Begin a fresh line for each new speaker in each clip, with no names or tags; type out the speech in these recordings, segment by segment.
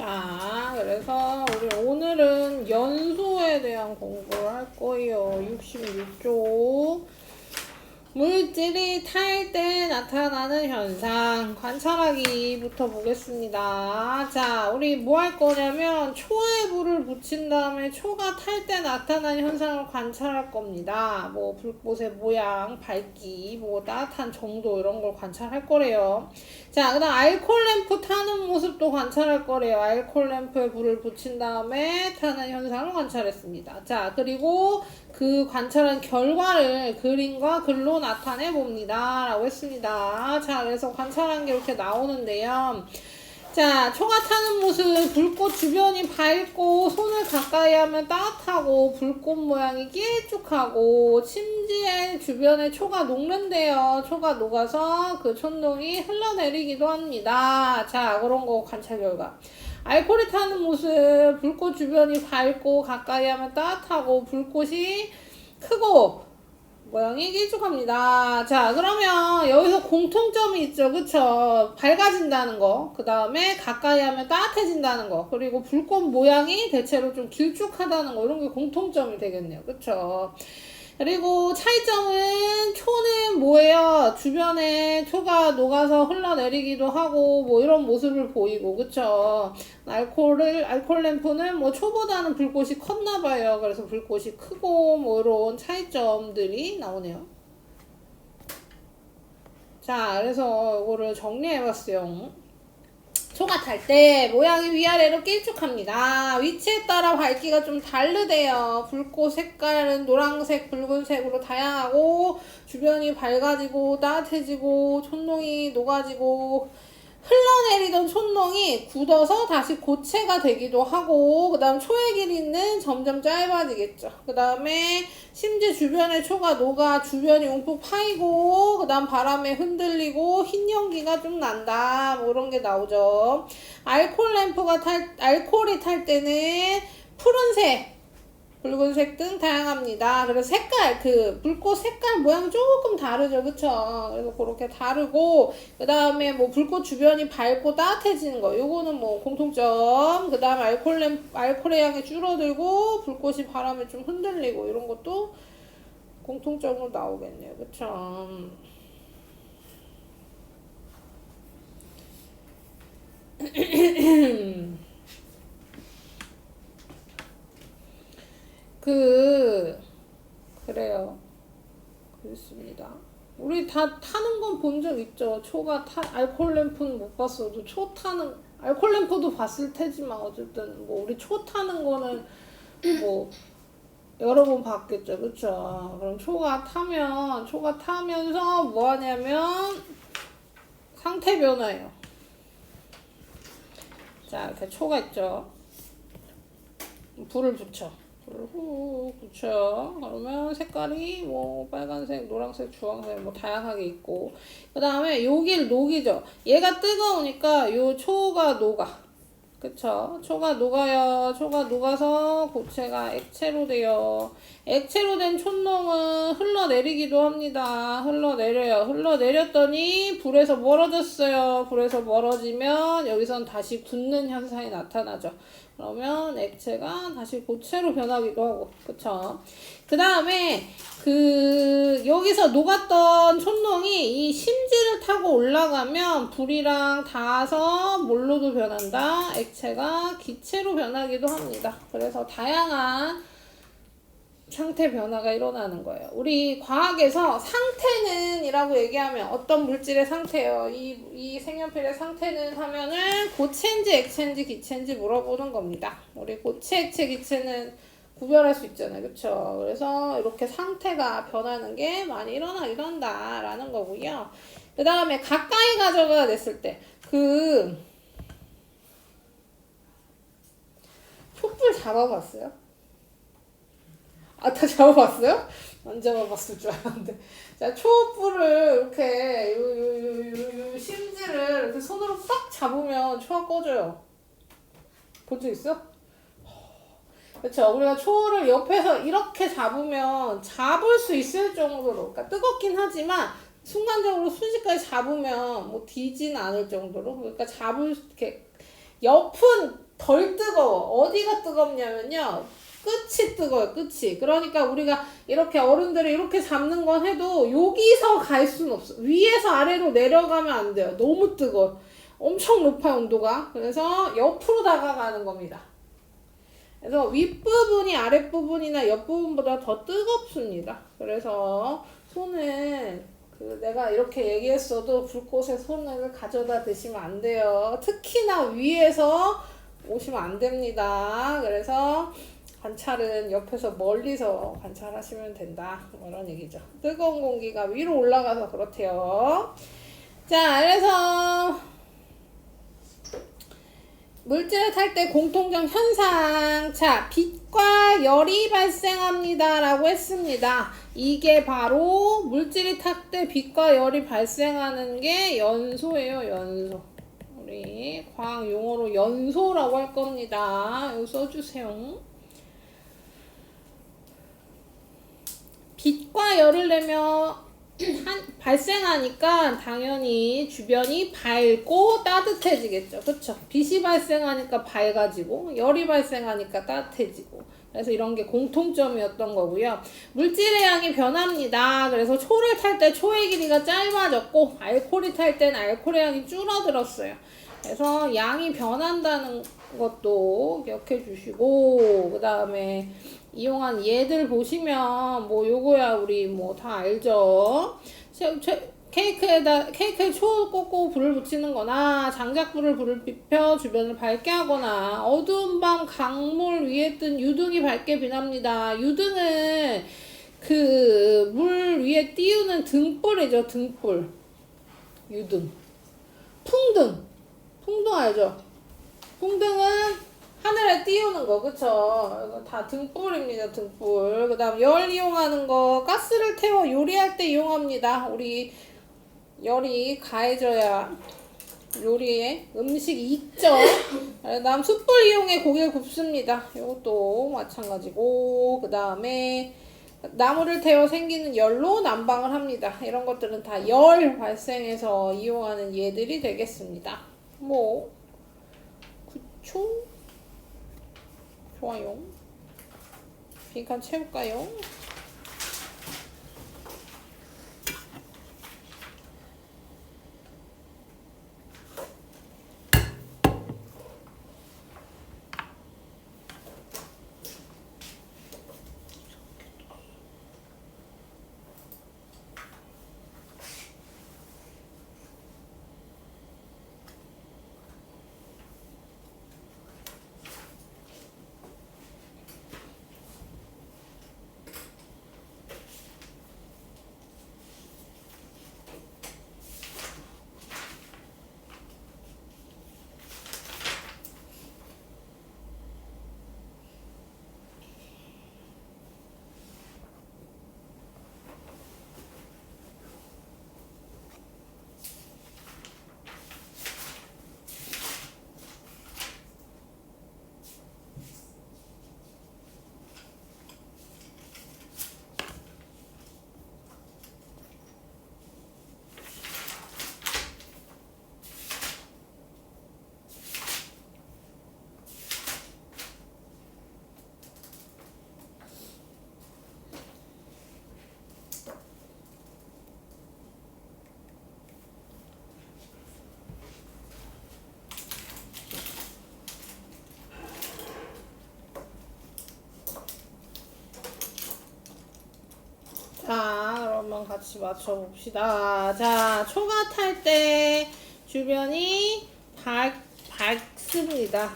자, 그래서 우리 오늘은 연소에 대한 공부를 할 거예요. 66쪽. 물질이 탈 때 나타나는 현상 관찰하기부터 보겠습니다. 자, 우리 뭐 할 거냐면 초에 불을 붙인 다음에 초가 탈 때 나타나는 현상을 관찰할 겁니다. 뭐 불꽃의 모양, 밝기, 뭐 따뜻한 정도 이런 걸 관찰할 거래요. 자, 그 다음 알콜 램프 타는 모습도 관찰할 거래요. 알콜 램프에 불을 붙인 다음에 타는 현상을 관찰했습니다. 자, 그리고 그 관찰한 결과를 그림과 글로 나타내 봅니다. 라고 했습니다. 자, 그래서 관찰한 게 이렇게 나오는데요. 자, 초가 타는 모습, 불꽃 주변이 밝고 손을 가까이 하면 따뜻하고 불꽃 모양이 길쭉하고 심지에 주변에 초가 녹는데요. 초가 녹아서 그 촛농이 흘러내리기도 합니다. 자, 그런 거 관찰 결과. 알코올이 타는 모습, 불꽃 주변이 밝고 가까이 하면 따뜻하고 불꽃이 크고 모양이 길쭉합니다. 자, 그러면 여기서 공통점이 있죠. 그쵸? 밝아진다는 거. 그 다음에 가까이 하면 따뜻해진다는 거. 그리고 불꽃 모양이 대체로 좀 길쭉하다는 거. 이런 게 공통점이 되겠네요. 그쵸? 그리고 차이점은 초는 뭐예요? 주변에 초가 녹아서 흘러내리기도 하고 뭐 이런 모습을 보이고 그쵸? 알콜 램프는 뭐 초보다는 불꽃이 컸나봐요. 그래서 불꽃이 크고 뭐 이런 차이점들이 나오네요. 자, 그래서 이거를 정리해봤어요. 초가 탈 때 모양이 위아래로 길쭉합니다. 위치에 따라 밝기가 좀 다르대요. 불꽃 색깔은 노란색, 붉은색으로 다양하고 주변이 밝아지고 따뜻해지고 촛농이 녹아지고 흘러내리던 촛농이 굳어서 다시 고체가 되기도 하고 그 다음 초의 길이는 점점 짧아지겠죠. 그 다음에 심지어 주변에 초가 녹아 주변이 움푹 파이고 그 다음 바람에 흔들리고 흰 연기가 좀 난다 뭐 이런 게 나오죠. 알코올이 탈 때는 푸른색 붉은색 등 다양합니다. 그래서 색깔, 불꽃 색깔 모양 조금 다르죠. 그쵸? 그래서 그렇게 다르고, 그 다음에 뭐 불꽃 주변이 밝고 따뜻해지는 거. 요거는 뭐 공통점. 그 다음에 알코올의 양이 줄어들고, 불꽃이 바람에 좀 흔들리고, 이런 것도 공통점으로 나오겠네요. 그쵸? 그래요. 그렇습니다. 우리 다 타는 건 본 적 있죠? 알콜 램프는 못 봤어도 알콜 램프도 봤을 테지만, 어쨌든, 뭐, 우리 초 타는 거는 뭐, 여러 번 봤겠죠. 그쵸? 그럼 초가 타면서 뭐 하냐면, 상태 변화예요. 자, 이렇게 초가 있죠? 불을 붙여. 그쵸. 그러면 색깔이 뭐 빨간색, 노란색, 주황색 뭐 다양하게 있고 그 다음에 여기를 녹이죠. 얘가 뜨거우니까 요 초가 녹아. 그쵸? 초가 녹아요. 초가 녹아서 고체가 액체로 돼요. 액체로 된 촛농은 흘러내리기도 합니다. 흘러내려요. 흘러내렸더니 불에서 멀어졌어요. 불에서 멀어지면 여기선 다시 굳는 현상이 나타나죠. 그러면 액체가 다시 고체로 변하기도 하고, 그쵸? 그 다음에, 여기서 녹았던 촛농이 이 심지를 타고 올라가면 불이랑 닿아서 뭘로도 변한다? 액체가 기체로 변하기도 합니다. 그래서 다양한 상태 변화가 일어나는 거예요. 우리 과학에서 상태는 이라고 얘기하면 어떤 물질의 상태예요? 이 색연필의 상태는 하면은 고체인지 액체인지 기체인지 물어보는 겁니다. 우리 고체, 액체, 기체는 구별할 수 있잖아요. 그쵸? 그래서 이렇게 상태가 변하는 게 많이 일어나기도 한다라는 거고요. 그 다음에 가까이 가져가 냈을 때 촛불 잡아봤어요? 다 잡아봤어요? 안 잡아봤을 줄 알았는데. 자, 촛불을 이렇게, 요 심지를 이렇게 손으로 딱 잡으면 초가 꺼져요. 본 적 있어? 그쵸. 우리가 초를 옆에서 이렇게 잡으면 잡을 수 있을 정도로, 그러니까 뜨겁긴 하지만, 순간적으로 순식간에 잡으면 뭐 뒤진 않을 정도로, 그러니까 이렇게 옆은 덜 뜨거워. 어디가 뜨겁냐면요. 끝이 뜨거워요. 끝이. 그러니까 우리가 이렇게 어른들이 이렇게 잡는 건 해도 여기서 갈 수는 없어. 위에서 아래로 내려가면 안 돼요. 너무 뜨거워. 엄청 높아 온도가. 그래서 옆으로 다가가는 겁니다. 그래서 윗부분이 아랫부분이나 옆부분보다 더 뜨겁습니다. 그래서 손은 내가 이렇게 얘기했어도 불꽃에 손을 가져다 대시면 안 돼요. 특히나 위에서 오시면 안 됩니다. 그래서 관찰은 옆에서 멀리서 관찰하시면 된다. 이런 얘기죠. 뜨거운 공기가 위로 올라가서 그렇대요. 자, 그래서 물질을 탈 때 공통적 현상. 자, 빛과 열이 발생합니다. 라고 했습니다. 이게 바로 물질이 탈 때 빛과 열이 발생하는 게 연소예요. 연소. 우리 과학 용어로 연소라고 할 겁니다. 여기 써주세요. 빛과 열을 내면 발생하니까 당연히 주변이 밝고 따뜻해지겠죠. 그쵸? 빛이 발생하니까 밝아지고 열이 발생하니까 따뜻해지고, 그래서 이런 게 공통점이었던 거고요. 물질의 양이 변합니다. 그래서 초를 탈 때 초의 길이가 짧아졌고 알코올이 탈 때는 알코올의 양이 줄어들었어요. 그래서 양이 변한다는 것도 기억해 주시고, 그 다음에 이용한 얘들 보시면 뭐 요거야 우리 뭐 다 알죠. 케이크에 초 꽂고 불을 붙이는 거나 장작불을 불을 피워 주변을 밝게 하거나 어두운 밤 강물 위에 뜬 유등이 밝게 빛납니다. 유등은 그 물 위에 띄우는 등불이죠. 등불. 유등. 풍등 알죠? 풍등은 하늘에 띄우는 거, 그쵸? 이거 다 등불입니다, 등불. 그 다음 열 이용하는 거, 가스를 태워 요리할 때 이용합니다. 우리 열이 가해져야 요리에 음식이 익죠. 그 다음 숯불 이용해 고기를 굽습니다. 이것도 마찬가지고, 그 다음에 나무를 태워 생기는 열로 난방을 합니다. 이런 것들은 다 열 발생해서 이용하는 예들이 되겠습니다. 뭐 그쵸? 좋아요. 빈칸 채울까요? 자, 그러면 같이 맞춰봅시다. 자, 초가 탈 때 주변이 밝습니다.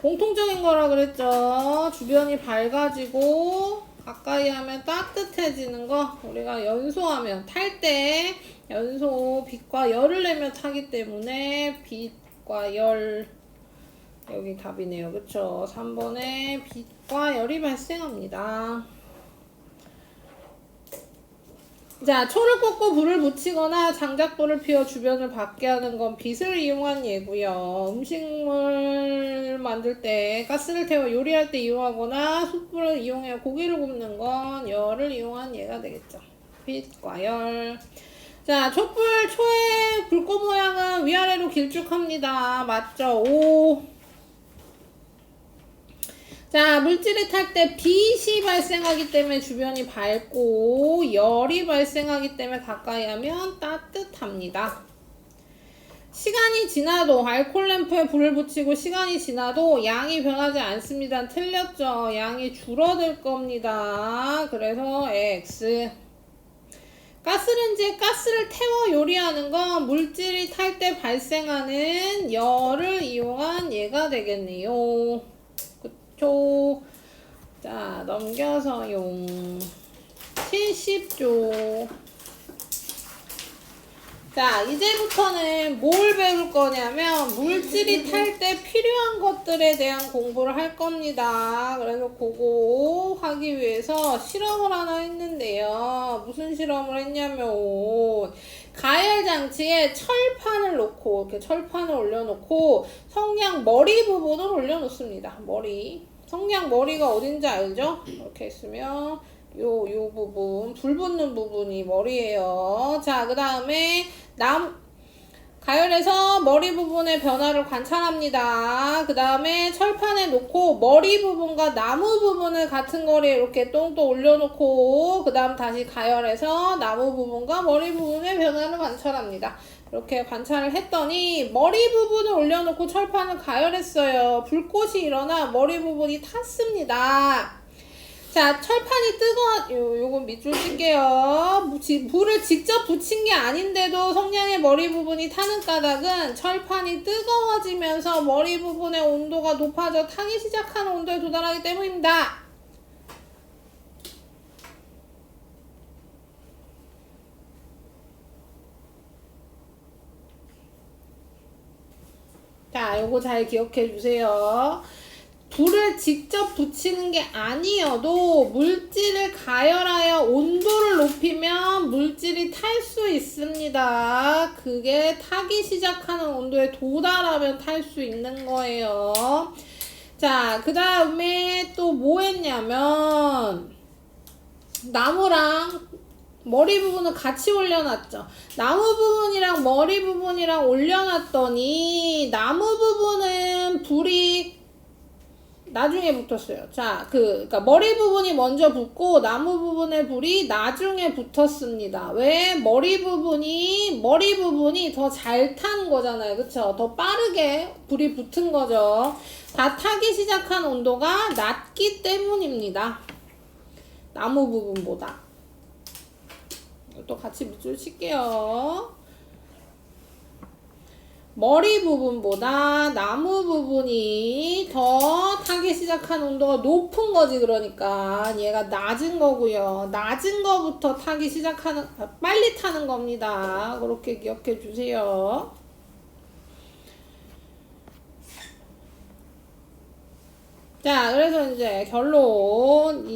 공통적인 거라 그랬죠. 주변이 밝아지고 가까이 하면 따뜻해지는 거. 우리가 연소하면 탈 때 연소 빛과 열을 내며 타기 때문에 빛과 열, 여기 답이네요. 그쵸? 3번에 빛과 열이 발생합니다. 자, 초를 꽂고 불을 붙이거나 장작불을 피워 주변을 밝게 하는 건 빛을 이용한 예고요. 음식물 만들 때 가스를 태워 요리할 때 이용하거나 숯불을 이용해 고기를 굽는 건 열을 이용한 예가 되겠죠. 빛과 열. 자, 초의 불꽃 모양은 반대로 길쭉합니다. 맞죠? 오. 자, 물질이 탈 때 빛이 발생하기 때문에 주변이 밝고 열이 발생하기 때문에 가까이 하면 따뜻합니다. 시간이 지나도 알코올 램프에 불을 붙이고 시간이 지나도 양이 변하지 않습니다. 틀렸죠? 양이 줄어들 겁니다. 그래서 X. 가스렌지에 가스를 태워 요리하는 건 물질이 탈 때 발생하는 열을 이용한 예가 되겠네요. 그쵸? 자, 넘겨서요. 70조. 자, 이제부터는 뭘 배울 거냐면 물질이 탈 때 필요한 것들에 대한 공부를 할 겁니다. 그래서 그거 하기 위해서 실험을 하나 했는데요. 무슨 실험을 했냐면 가열 장치에 철판을 놓고 이렇게 철판을 올려놓고 성냥 머리 부분을 올려놓습니다. 머리. 성냥 머리가 어딘지 알죠? 이렇게 있으면 요 부분, 불 붙는 부분이 머리예요. 자, 그 다음에 가열해서 머리 부분의 변화를 관찰합니다. 그 다음에 철판에 놓고 머리 부분과 나무 부분을 같은 거리에 이렇게 똥똥 올려놓고 그 다음 다시 가열해서 나무 부분과 머리 부분의 변화를 관찰합니다. 이렇게 관찰을 했더니 머리 부분을 올려놓고 철판을 가열했어요. 불꽃이 일어나 머리 부분이 탔습니다. 자, 철판이 요건 밑줄 칠게요. 불을 직접 붙인 게 아닌데도 성냥의 머리 부분이 타는 까닭은 철판이 뜨거워지면서 머리 부분의 온도가 높아져 타기 시작하는 온도에 도달하기 때문입니다. 자, 요거 잘 기억해 주세요. 불을 직접 붙이는 게 아니어도 물질을 가열하여 온도를 높이면 물질이 탈 수 있습니다. 그게 타기 시작하는 온도에 도달하면 탈 수 있는 거예요. 자, 그 다음에 또 뭐 했냐면 나무랑 머리 부분을 같이 올려놨죠. 나무 부분이랑 머리 부분이랑 올려놨더니 나무 부분은 불이 나중에 붙었어요. 자, 그러니까 머리 부분이 먼저 붙고 나무 부분의 불이 나중에 붙었습니다. 왜? 머리 부분이 더 잘 타는 거잖아요. 그쵸? 더 빠르게 불이 붙은 거죠. 다 타기 시작한 온도가 낮기 때문입니다. 나무 부분보다. 또 같이 밑줄 칠게요. 머리 부분보다 나무 부분이 더 타기 시작한 온도가 높은 거지. 그러니까 얘가 낮은 거고요. 낮은 거부터 타기 시작하는, 빨리 타는 겁니다. 그렇게 기억해 주세요. 자, 그래서 이제 결론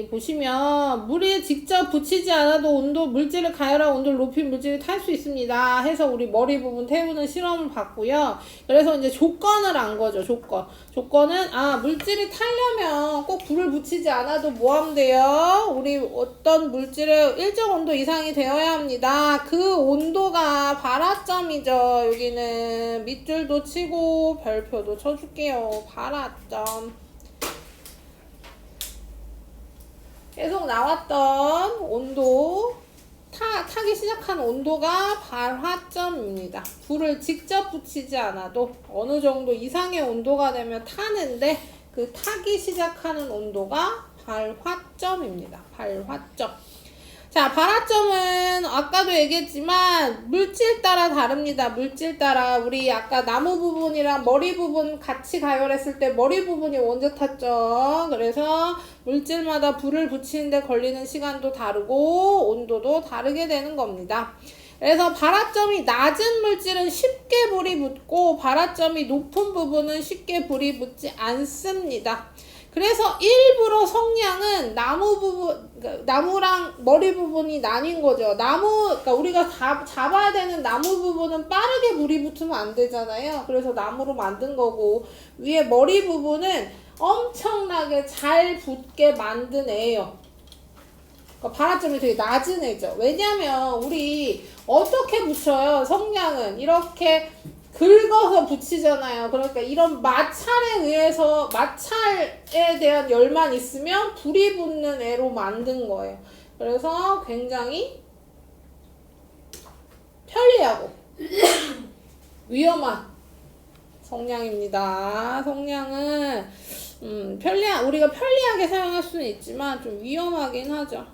보시면 물에 직접 붙이지 않아도 물질을 가열하고 온도를 높인 물질이 탈 수 있습니다. 해서 우리 머리 부분 태우는 실험을 봤고요. 그래서 이제 조건을 안 거죠. 조건은 물질이 타려면 꼭 불을 붙이지 않아도 뭐 하면 돼요? 우리 어떤 물질을 일정 온도 이상이 되어야 합니다. 그 온도가 발화점이죠. 여기는 밑줄도 치고 별표도 쳐줄게요. 발화점. 계속 나왔던 온도, 타기 시작한 온도가 발화점입니다. 불을 직접 붙이지 않아도 어느 정도 이상의 온도가 되면 타는데 그 타기 시작하는 온도가 발화점입니다. 발화점. 자, 발화점은 아까도 얘기했지만 물질 따라 다릅니다. 물질 따라. 우리 아까 나무 부분이랑 머리 부분 같이 가열했을 때 머리 부분이 먼저 탔죠. 그래서 물질마다 불을 붙이는데 걸리는 시간도 다르고 온도도 다르게 되는 겁니다. 그래서 발화점이 낮은 물질은 쉽게 불이 붙고 발화점이 높은 부분은 쉽게 불이 붙지 않습니다. 그래서 일부러 성냥은 나무랑 머리 부분이 나뉜 거죠. 그러니까 우리가 잡아야 되는 나무 부분은 빠르게 불이 붙으면 안 되잖아요. 그래서 나무로 만든 거고, 위에 머리 부분은 엄청나게 잘 붙게 만든 애예요. 그러니까 발화점이 되게 낮은 애죠. 왜냐면 우리 어떻게 붙여요? 성냥은 이렇게 긁어서 붙이잖아요. 그러니까 이런 마찰에 의해서 마찰에 대한 열만 있으면 불이 붙는 애로 만든 거예요. 그래서 굉장히 편리하고 위험한 성냥입니다. 성냥은 우리가 편리하게 사용할 수는 있지만 좀 위험하긴 하죠.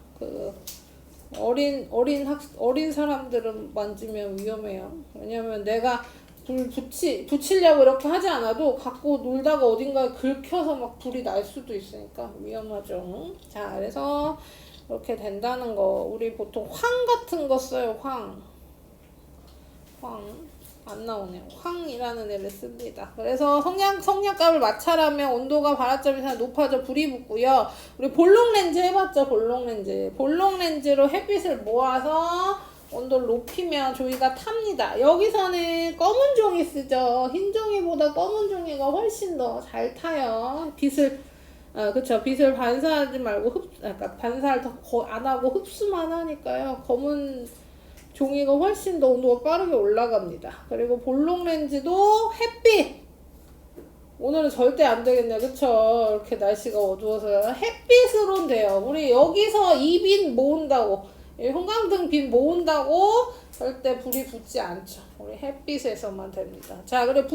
어린 사람들은 만지면 위험해요. 왜냐면 내가 불 붙이려고 이렇게 하지 않아도 갖고 놀다가 어딘가에 긁혀서 막 불이 날 수도 있으니까 위험하죠. 자, 그래서 이렇게 된다는 거. 우리 보통 황 같은 거 써요. 황. 안 나오네요. 황이라는 애를 씁니다. 그래서 성냥갑을 마찰하면 온도가 발화점 이상 높아져 불이 붙고요. 우리 볼록 렌즈 해봤죠? 볼록 렌즈로 햇빛을 모아서 온도를 높이면 조이가 탑니다. 여기서는 검은 종이 쓰죠. 흰 종이보다 검은 종이가 훨씬 더 잘 타요. 빛을 반사하지 말고 반사를 더 안 하고 흡수만 하니까요. 검은 종이가 훨씬 더 온도가 빠르게 올라갑니다. 그리고 볼록 렌즈도 햇빛! 오늘은 절대 안 되겠네요. 그쵸? 이렇게 날씨가 어두워서 햇빛으로는 돼요. 우리 여기서 이 빛 모은다고, 형광등 빛 모은다고 절대 불이 붙지 않죠. 우리 햇빛에서만 됩니다. 자, 그리고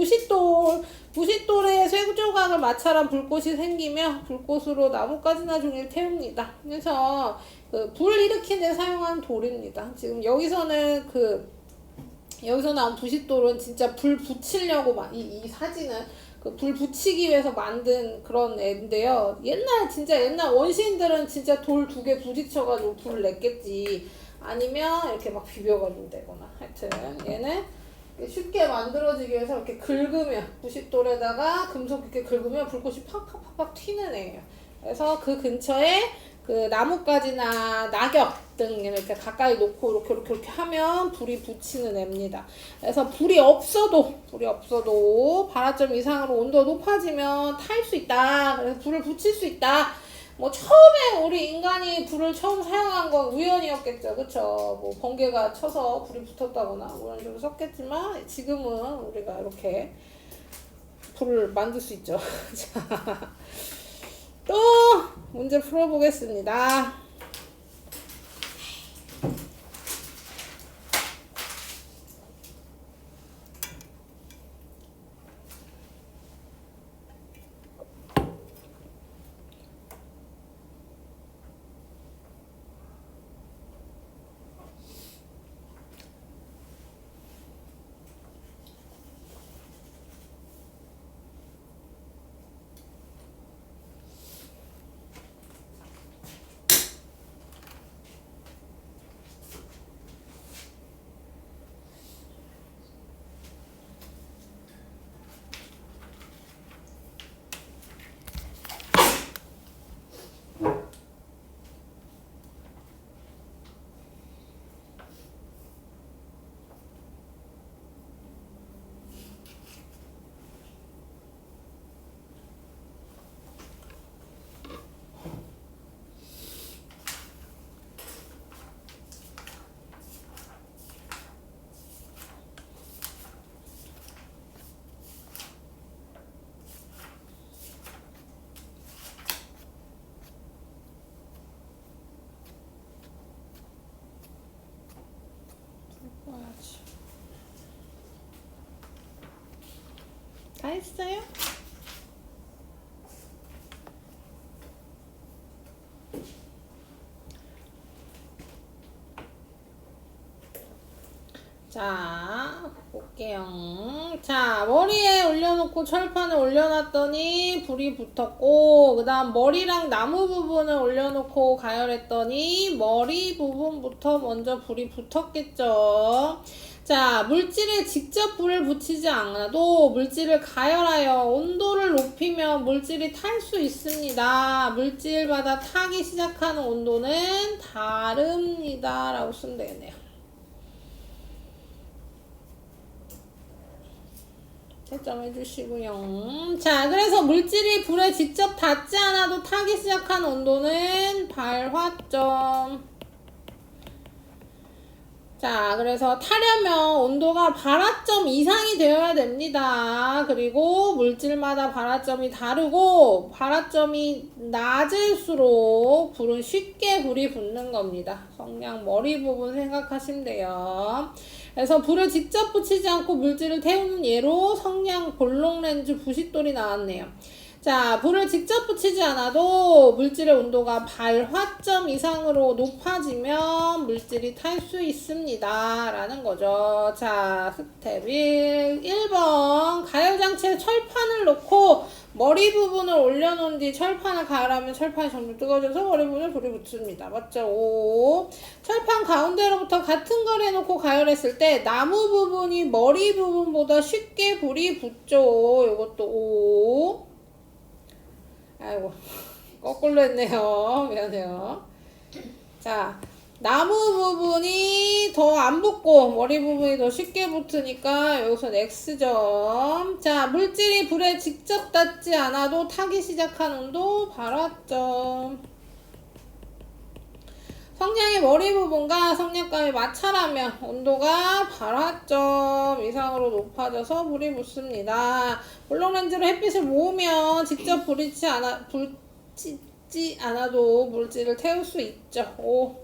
부싯돌에 쇠조각을 마찰한 불꽃이 생기면 불꽃으로 나뭇가지나 종이를 태웁니다. 그래서 불 일으키는 데 사용한 돌입니다. 지금 여기서 나온 부싯돌은 진짜 불 붙이려고 이 사진은 불 붙이기 위해서 만든 그런 애인데요. 옛날 원시인들은 진짜 돌 2개 부딪혀가지고 불을 냈겠지. 아니면 이렇게 막 비벼가지고 되거나. 하여튼 얘는 쉽게 만들어지기 위해서 이렇게 긁으면, 부싯돌에다가 금속 이렇게 긁으면 불꽃이 팍팍팍팍 튀는 애예요. 그래서 그 근처에 나뭇가지나 낙엽 등 이렇게 가까이 놓고 이렇게 하면 불이 붙이는 애입니다. 그래서 불이 없어도 발화점 이상으로 온도가 높아지면 탈 수 있다. 그래서 불을 붙일 수 있다. 처음에 우리 인간이 불을 처음 사용한 건 우연이었겠죠. 그쵸? 번개가 쳐서 불이 붙었다거나 이런 식으로 썼겠지만 지금은 우리가 이렇게 불을 만들 수 있죠. 자, 또 문제 풀어보겠습니다. 다 했어요? 자, 볼게요. 자, 머리에 올려놓고 철판을 올려놨더니 불이 붙었고, 그 다음 머리랑 나무 부분을 올려놓고 가열했더니 머리 부분부터 먼저 불이 붙었겠죠. 자, 물질에 직접 불을 붙이지 않아도 물질을 가열하여 온도를 높이면 물질이 탈 수 있습니다. 물질마다 타기 시작하는 온도는 다릅니다. 라고 쓰면 되겠네요. 채점해 주시고요. 자, 그래서 물질이 불에 직접 닿지 않아도 타기 시작하는 온도는 발화점. 자, 그래서 타려면 온도가 발화점 이상이 되어야 됩니다. 그리고 물질마다 발화점이 다르고 발화점이 낮을수록 불은 쉽게 불이 붙는 겁니다. 성냥 머리 부분 생각하시면 돼요. 그래서 불을 직접 붙이지 않고 물질을 태우는 예로 성냥 볼록 렌즈 부싯돌이 나왔네요. 자, 불을 직접 붙이지 않아도 물질의 온도가 발화점 이상으로 높아지면 물질이 탈 수 있습니다. 라는 거죠. 자, 스텝 1번. 가열장치에 철판을 넣고 머리 부분을 올려놓은 뒤 철판을 가열하면 철판이 점점 뜨거워져서 머리 부분에 불이 붙습니다. 맞죠? 5. 철판 가운데로부터 같은 거리에 놓고 가열했을 때 나무 부분이 머리 부분보다 쉽게 불이 붙죠. 이것도 5. 아이고 거꾸로 했네요. 미안해요. 자, 나무 부분이 더 안 붙고 머리 부분이 더 쉽게 붙으니까 여기서 X점. 자, 물질이 불에 직접 닿지 않아도 타기 시작한 온도 발화점. 성냥의 머리 부분과 성냥감이 마찰하면 온도가 발화점 이상으로 높아져서 불이 붙습니다. 볼록렌즈로 햇빛을 모으면 직접 붙이지 않아도 물질을 태울 수 있죠. 5.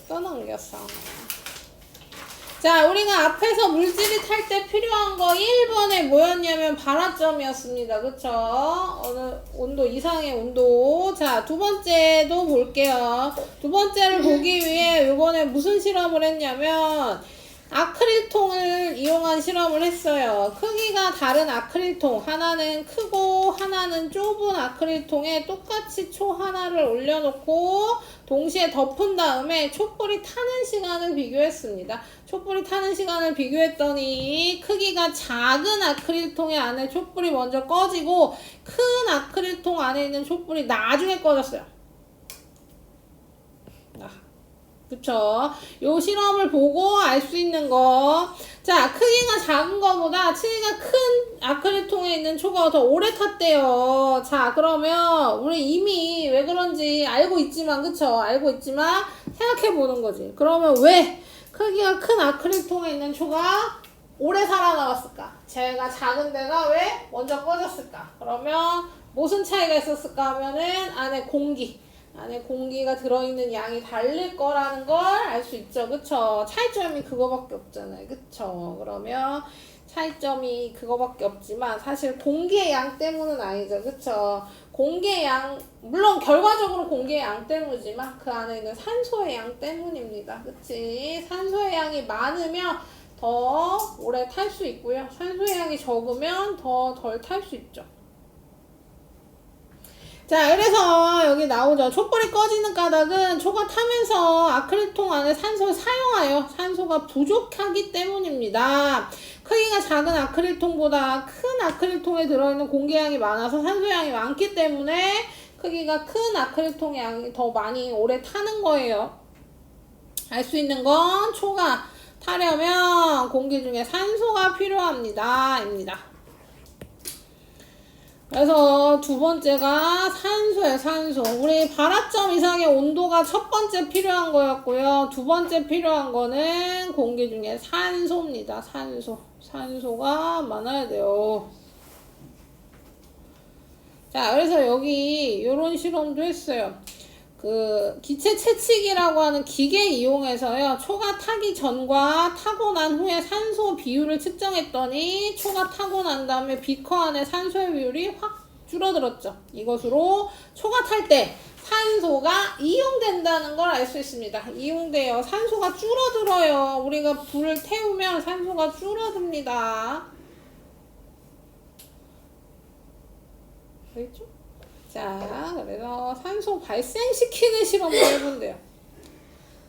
또 넘겼어. 자, 우리가 앞에서 물질이 탈 때 필요한 거 1번에 뭐였냐면 발화점이었습니다. 그쵸? 어느 온도 이상의 온도. 자, 두 번째도 볼게요. 두 번째를 보기 위해 이번에 무슨 실험을 했냐면 아크릴통을 이용한 실험을 했어요. 크기가 다른 아크릴통, 하나는 크고 하나는 좁은 아크릴통에 똑같이 초 하나를 올려놓고 동시에 덮은 다음에 촛불이 타는 시간을 비교했습니다. 촛불이 타는 시간을 비교했더니 크기가 작은 아크릴통의 안에 촛불이 먼저 꺼지고 큰 아크릴통 안에 있는 촛불이 나중에 꺼졌어요. 그쵸? 요 실험을 보고 알 수 있는 거. 자, 크기가 작은 거보다 크기가 큰 아크릴통에 있는 초가 더 오래 탔대요. 자, 그러면 우리 이미 왜 그런지 알고 있지만, 그쵸? 알고 있지만 생각해 보는 거지. 그러면 왜 크기가 큰 아크릴통에 있는 초가 오래 살아남았을까? 제가 작은 데가 왜 먼저 꺼졌을까? 그러면 무슨 차이가 있었을까 하면은 안에 공기가 들어있는 양이 다를 거라는 걸 알 수 있죠. 그쵸? 차이점이 그거밖에 없잖아요. 그쵸? 그러면 차이점이 그거밖에 없지만 사실 공기의 양 때문은 아니죠. 그쵸? 공기의 양, 물론 결과적으로 공기의 양 때문이지만 그 안에 있는 산소의 양 때문입니다. 그치? 산소의 양이 많으면 더 오래 탈 수 있고요. 산소의 양이 적으면 더 덜 탈 수 있죠. 자, 그래서 여기 나오죠. 촛불이 꺼지는 까닭은 초가 타면서 아크릴통 안에 산소를 사용하여 산소가 부족하기 때문입니다. 크기가 작은 아크릴통보다 큰 아크릴통에 들어있는 공기양이 많아서 산소양이 많기 때문에 크기가 큰 아크릴통의 양이 더 많이 오래 타는 거예요. 알 수 있는 건 초가 타려면 공기 중에 산소가 필요합니다. 입니다. 그래서 두 번째가 산소예요, 산소. 우리 발화점 이상의 온도가 첫 번째 필요한 거였고요. 두 번째 필요한 거는 공기 중에 산소입니다. 산소가 많아야 돼요. 자, 그래서 여기 이런 실험도 했어요. 그 기체 채찍이라고 하는 기계 이용해서요. 초가 타기 전과 타고 난 후에 산소 비율을 측정했더니 초가 타고 난 다음에 비커 안에 산소의 비율이 확 줄어들었죠. 이것으로 초가 탈 때 산소가 이용된다는 걸 알 수 있습니다. 이용돼요. 산소가 줄어들어요. 우리가 불을 태우면 산소가 줄어듭니다. 알겠죠? 자, 그래서 산소 발생시키는 실험을 해본대요.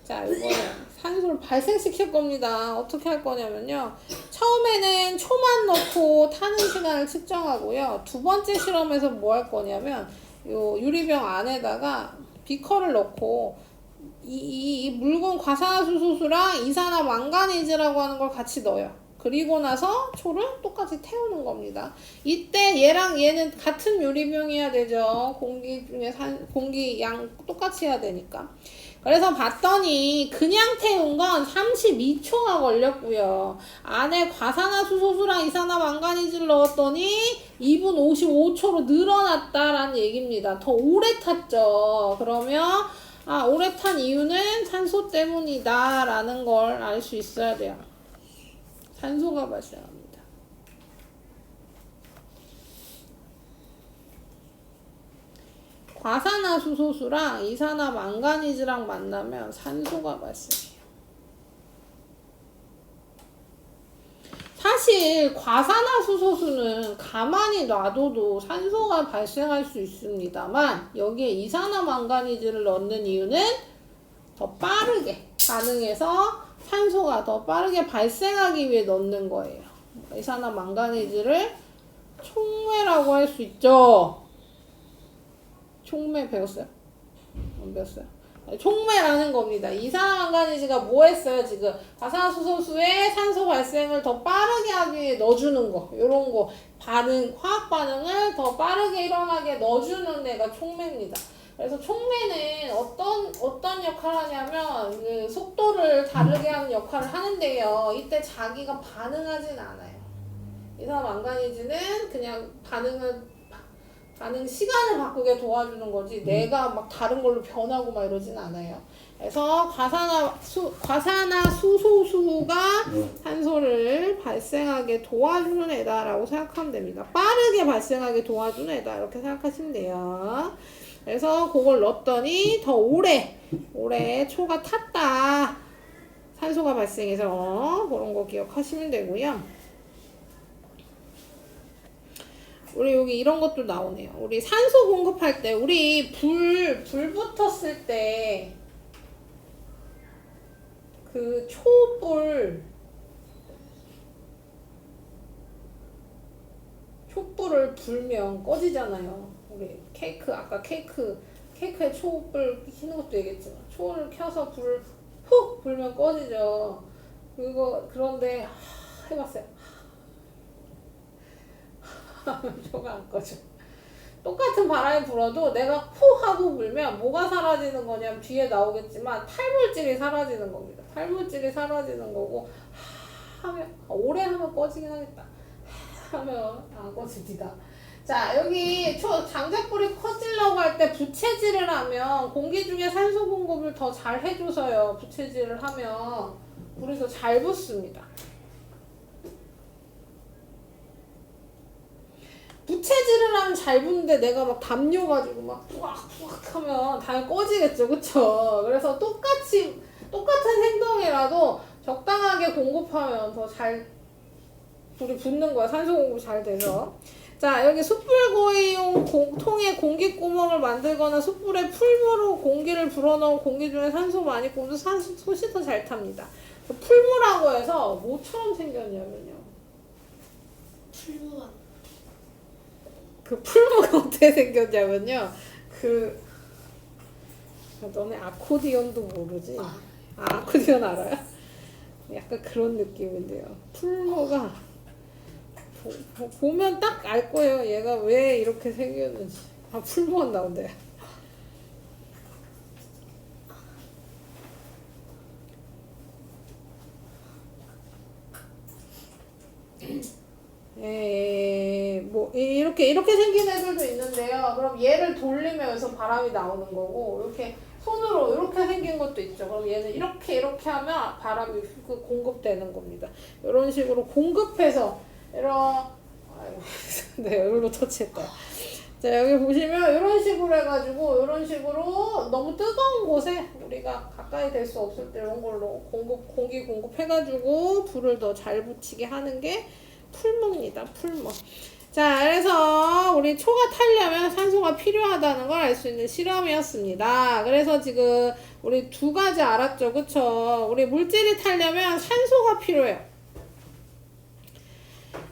자, 이번에 산소를 발생시킬 겁니다. 어떻게 할 거냐면요. 처음에는 초만 넣고 타는 시간을 측정하고요. 두 번째 실험에서 뭐 할 거냐면 요 유리병 안에다가 비커를 넣고 이 묽은 과산화수소수랑 이산화망가니즈라고 하는 걸 같이 넣어요. 그리고 나서 초를 똑같이 태우는 겁니다. 이때 얘랑 얘는 같은 유리병이어야 되죠. 공기 중에 공기 양 똑같이 해야 되니까. 그래서 봤더니 그냥 태운 건 32초가 걸렸고요. 안에 과산화수소수랑 이산화망가니즈를 넣었더니 2분 55초로 늘어났다라는 얘기입니다. 더 오래 탔죠. 그러면 오래 탄 이유는 산소 때문이다 라는 걸 알 수 있어야 돼요. 산소가 발생합니다. 과산화수소수랑 이산화망가니즈랑 만나면 산소가 발생해요. 사실 과산화수소수는 가만히 놔둬도 산소가 발생할 수 있습니다만 여기에 이산화망가니즈를 넣는 이유는 더 빠르게 반응해서 산소가 더 빠르게 발생하기 위해 넣는 거예요. 이산화망가니즈를 촉매라고 할 수 있죠. 촉매 배웠어요? 안 배웠어요? 촉매라는 겁니다. 이산화망가니즈가 뭐 했어요, 지금? 과산화수소수의 산소 발생을 더 빠르게 하기 위해 넣어주는 거. 요런 거. 화학 반응을 더 빠르게 일어나게 넣어주는 애가 촉매입니다. 그래서 촉매는 어떤 역할을 하냐면, 그 속도를 다르게 하는 역할을 하는데요. 이때 자기가 반응하진 않아요. 이산화망가니즈는 그냥 반응 시간을 바꾸게 도와주는 거지 내가 막 다른 걸로 변하고 막 이러진 않아요. 그래서 과산화수소수가 산소를 발생하게 도와주는 애다라고 생각하면 됩니다. 빠르게 발생하게 도와주는 애다 이렇게 생각하시면 돼요. 그래서 그걸 넣었더니 더 오래 초가 탔다. 산소가 발생해서 그런 거 기억하시면 되고요. 우리 여기 이런 것도 나오네요. 우리 산소 공급할 때, 우리 불 붙었을 때, 그 촛불을 불면 꺼지잖아요. 우리 아까 케이크에 촛불 켜는 것도 얘기했지만, 초를 켜서 불을 훅 불면 꺼지죠. 그런데, 해봤어요. 초가 안 꺼져. 똑같은 바람이 불어도 내가 후 하고 불면 뭐가 사라지는 거냐면 뒤에 나오겠지만 탈물질이 사라지는 겁니다. 탈물질이 사라지는 거고 하면 오래 하면 꺼지긴 하겠다. 하면 안 꺼집니다. 자, 여기 장작불이 커지려고 할 때 부채질을 하면 공기 중에 산소 공급을 더 잘 해줘서요. 부채질을 하면 불이 더 잘 붙습니다. 부채질을 하면 잘 붙는데 내가 막 담요가지고 막 뿌악뿌악 하면 당연히 꺼지겠죠. 그쵸? 그래서 똑같은 행동이라도 적당하게 공급하면 더 잘 불이 붙는 거야. 산소 공급이 잘 돼서. 자, 여기 숯불구이용 통에 공기구멍을 만들거나 숯불에 풀무로 공기를 불어넣은 공기 중에 산소 많이 꼽으면 솥이 더 잘 탑니다. 풀무라고 해서 뭐처럼 생겼냐면요.
풀무가
그 풀무가 어떻게 생겼냐면요. 너네 아코디언도 모르지? 아코디언 알아요? 약간 그런 느낌인데요. 풀무가 보면 딱 알 거예요. 얘가 왜 이렇게 생겼는지. 풀무가 나온대요. 뭐 이렇게 생긴 애들도 있는데요. 그럼 얘를 돌리면서 바람이 나오는 거고, 이렇게 손으로 이렇게 생긴 것도 있죠. 그럼 얘는 이렇게 하면 바람이 공급되는 겁니다. 이런 식으로 공급해서 네, 얼굴로 터치했다. 자, 여기 보시면 이런 식으로 해가지고 이런 식으로 너무 뜨거운 곳에 우리가 가까이 될 수 없을 때 이런 걸로 공기 공급해가지고 불을 더 잘 붙이게 하는 게 풀무입니다. 풀무. 자, 그래서 우리 초가 타려면 산소가 필요하다는 걸 알 수 있는 실험이었습니다. 그래서 지금 우리 두 가지 알았죠, 그쵸? 우리 물질이 타려면 산소가 필요해요.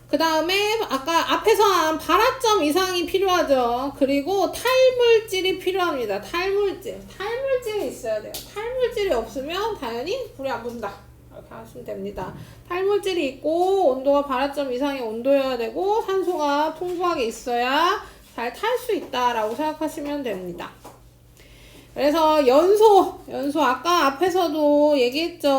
그 다음에 아까 앞에서 한 발화점 이상이 필요하죠. 그리고 탈물질이 필요합니다. 탈물질이 있어야 돼요. 탈물질이 없으면 당연히 불이 안 붙는다. 이렇게 하시면 됩니다. 탈물질이 있고 온도가 발화점 이상의 온도여야 되고 산소가 풍부하게 있어야 잘 탈 수 있다라고 생각하시면 됩니다. 그래서 연소 아까 앞에서도 얘기했죠.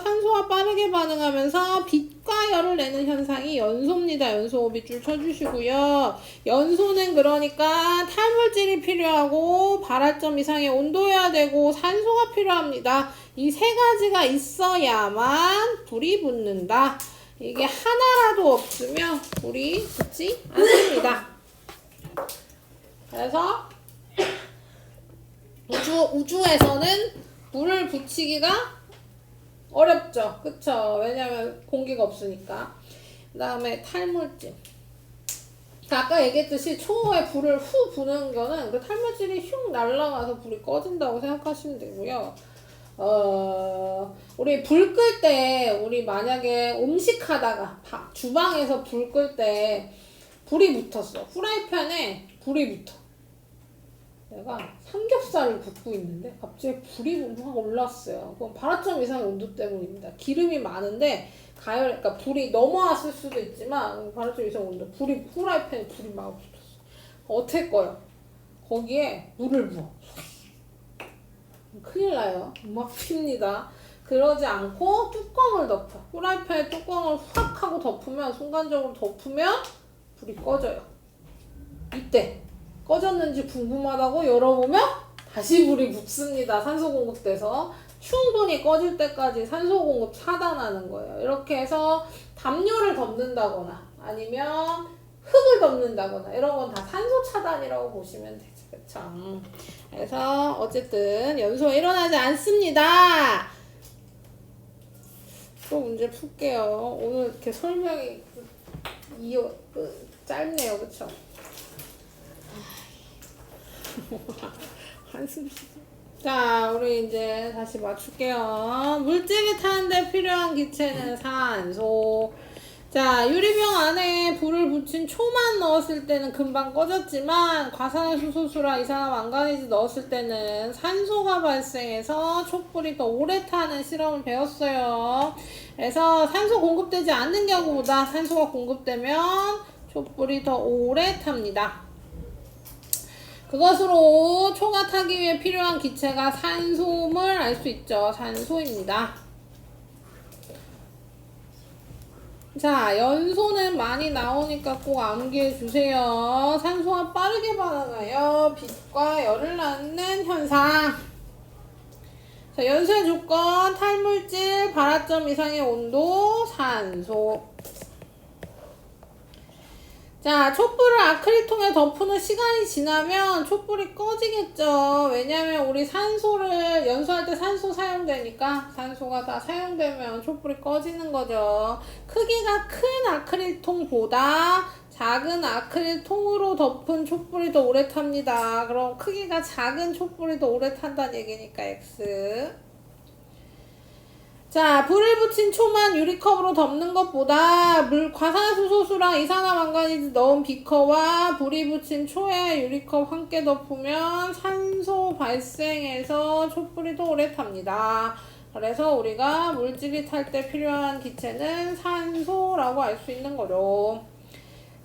산소와 빠르게 반응하면서 빛과 열을 내는 현상이 연소입니다. 연소 밑줄 쳐주시고요. 연소는 그러니까 탈물질이 필요하고 발화점 이상의 온도여야 되고 산소가 필요합니다. 이 세 가지가 있어야만 불이 붙는다. 이게 하나라도 없으면 불이 붙지 않습니다. 그래서 우주에서는 불을 붙이기가 어렵죠. 그쵸? 왜냐면 공기가 없으니까. 그 다음에 탈물질. 아까 얘기했듯이 초에 불을 후 부는 거는 그 탈물질이 흉 날아가서 불이 꺼진다고 생각하시면 되고요. 우리 불 끌 때, 우리 만약에 음식 하다가 주방에서 불 끌 때 불이 붙었어. 후라이팬에 불이 붙어. 내가 삼겹살을 굽고 있는데 갑자기 불이 확 올랐어요. 그건 발화점 이상의 온도 때문입니다. 기름이 많은데 그러니까 불이 넘어왔을 수도 있지만 발화점 이상 온도, 후라이팬에 불이 막 붙었어. 어떻게 꺼요? 거기에 물을 부어. 큰일 나요. 막 핍니다. 그러지 않고 뚜껑을 덮어. 후라이팬에 뚜껑을 확 하고 덮으면, 순간적으로 덮으면 불이 꺼져요. 이때 꺼졌는지 궁금하다고 열어보면 다시 불이 붙습니다. 산소 공급돼서 충분히 꺼질 때까지 산소 공급 차단하는 거예요. 이렇게 해서 담요를 덮는다거나 아니면 흙을 덮는다거나 이런 건 다 산소 차단이라고 보시면 되죠. 그쵸? 그래서 어쨌든 연소가 일어나지 않습니다. 또 문제 풀게요. 오늘 이렇게 설명이 짧네요. 그쵸? 한숨 쉬자. 자, 우리 이제 다시 맞출게요. 물질이 타는데 필요한 기체는 산소. 자, 유리병 안에 불을 붙인 초만 넣었을 때는 금방 꺼졌지만 과산화수소수랑 이산화망가니즈 넣었을 때는 산소가 발생해서 촛불이 더 오래 타는 실험을 배웠어요. 그래서 산소 공급되지 않는 경우보다 산소가 공급되면 촛불이 더 오래 탑니다. 그것으로 초가 타기 위해 필요한 기체가 산소임을 알 수 있죠. 산소입니다. 자, 연소는 많이 나오니까 꼭 암기해 주세요. 산소와 빠르게 반응하여 빛과 열을 낳는 현상. 자, 연소의 조건, 탈물질, 발화점 이상의 온도, 산소. 자, 촛불을 아크릴통에 덮는 시간이 지나면 촛불이 꺼지겠죠. 왜냐면 우리 산소를 연소할 때 산소 사용되니까 산소가 다 사용되면 촛불이 꺼지는 거죠. 크기가 큰 아크릴통보다 작은 아크릴통으로 덮은 촛불이 더 오래 탑니다. 그럼 크기가 작은 촛불이 더 오래 탄다는 얘기니까 X. 자, 불을 붙인 초만 유리컵으로 덮는 것보다 과산화수소수랑 이산화망가니즈 넣은 비커와 불이 붙인 초에 유리컵 함께 덮으면 산소 발생해서 촛불이 더 오래 탑니다. 그래서 우리가 물질이 탈 때 필요한 기체는 산소라고 알 수 있는 거죠.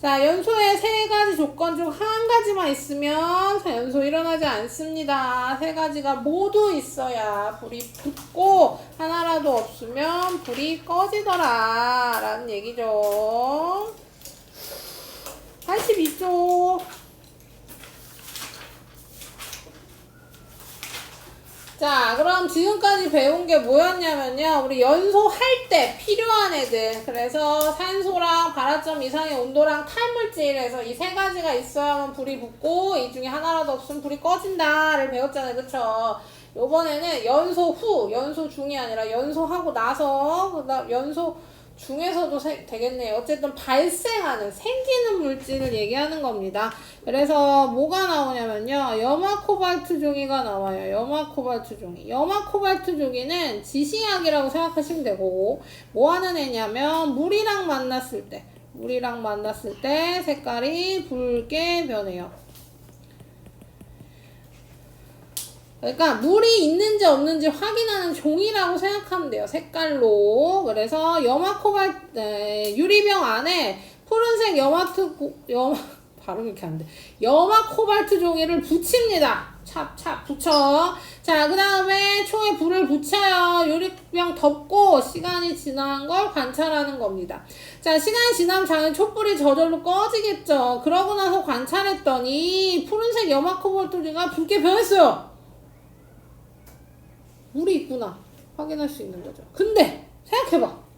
자, 연소의 세 가지 조건 중 한 가지만 있으면 연소 일어나지 않습니다. 세 가지가 모두 있어야 불이 붙고 하나라도 없으면 불이 꺼지더라 라는 얘기죠. 82쪽. 자, 그럼 지금까지 배운 게 뭐였냐면요. 우리 연소할 때 필요한 애들. 그래서 산소랑 발화점 이상의 온도랑 탈물질에서 이 세 가지가 있어야만 불이 붙고 이 중에 하나라도 없으면 불이 꺼진다를 배웠잖아요. 그쵸? 요번에는 연소 후, 연소 중이 아니라 연소하고 나서, 그다음 연소 중에서도 되겠네요. 어쨌든 발생하는, 생기는 물질을 얘기하는 겁니다. 그래서 뭐가 나오냐면요. 염화코발트 종이가 나와요. 염화코발트 종이. 염화코발트 종이는 지시약이라고 생각하시면 되고, 뭐 하는 애냐면, 물이랑 만났을 때 색깔이 붉게 변해요. 그러니까 물이 있는지 없는지 확인하는 종이라고 생각하면 돼요. 색깔로. 그래서 유리병 안에 푸른색 발음이 이렇게 안 돼. 염화 코발트 종이를 붙입니다. 찹 붙여. 자, 그 다음에 초에 불을 붙여요. 유리병 덮고 시간이 지난 걸 관찰하는 겁니다. 자, 시간이 지나면 당연히 촛불이 저절로 꺼지겠죠. 그러고 나서 관찰했더니 푸른색 염화 코발트가 붉게 변했어요. 물이 있구나 확인할 수 있는 거죠. 근데 생각해봐.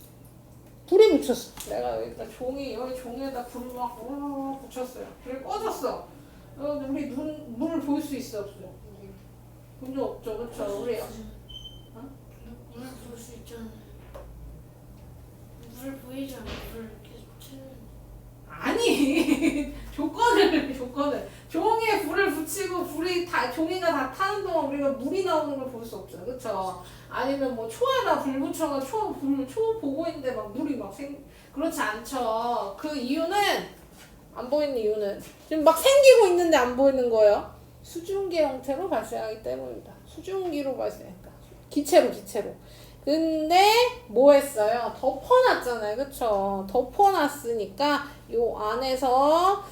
불이 붙였어. 내가 여기다 여기 종이에다 불을 막 붙였어요. 불이 꺼졌어. 우리 물을 볼 수 있어 없어? 본 적 없죠, 그렇죠? 우리
물을 볼 수 있잖아요. 물을 보이지 않아. 물을 계속 채는.
아니 조건을 종이에 불을 붙이고 종이가 다 타는 동안 우리가 물이 나오는 걸 볼 수 없죠, 그렇죠? 아니면 뭐 초에다 불 붙여가 초 보고 있는데 막 물이 그렇지 않죠. 그 이유는 안 보이는 이유는 지금 막 생기고 있는데 안 보이는 거예요. 수증기 형태로 발생하기 때문입니다. 수증기로 발생했다. 기체로. 근데 뭐 했어요? 덮어놨잖아요. 그쵸? 덮어놨으니까 요 안에서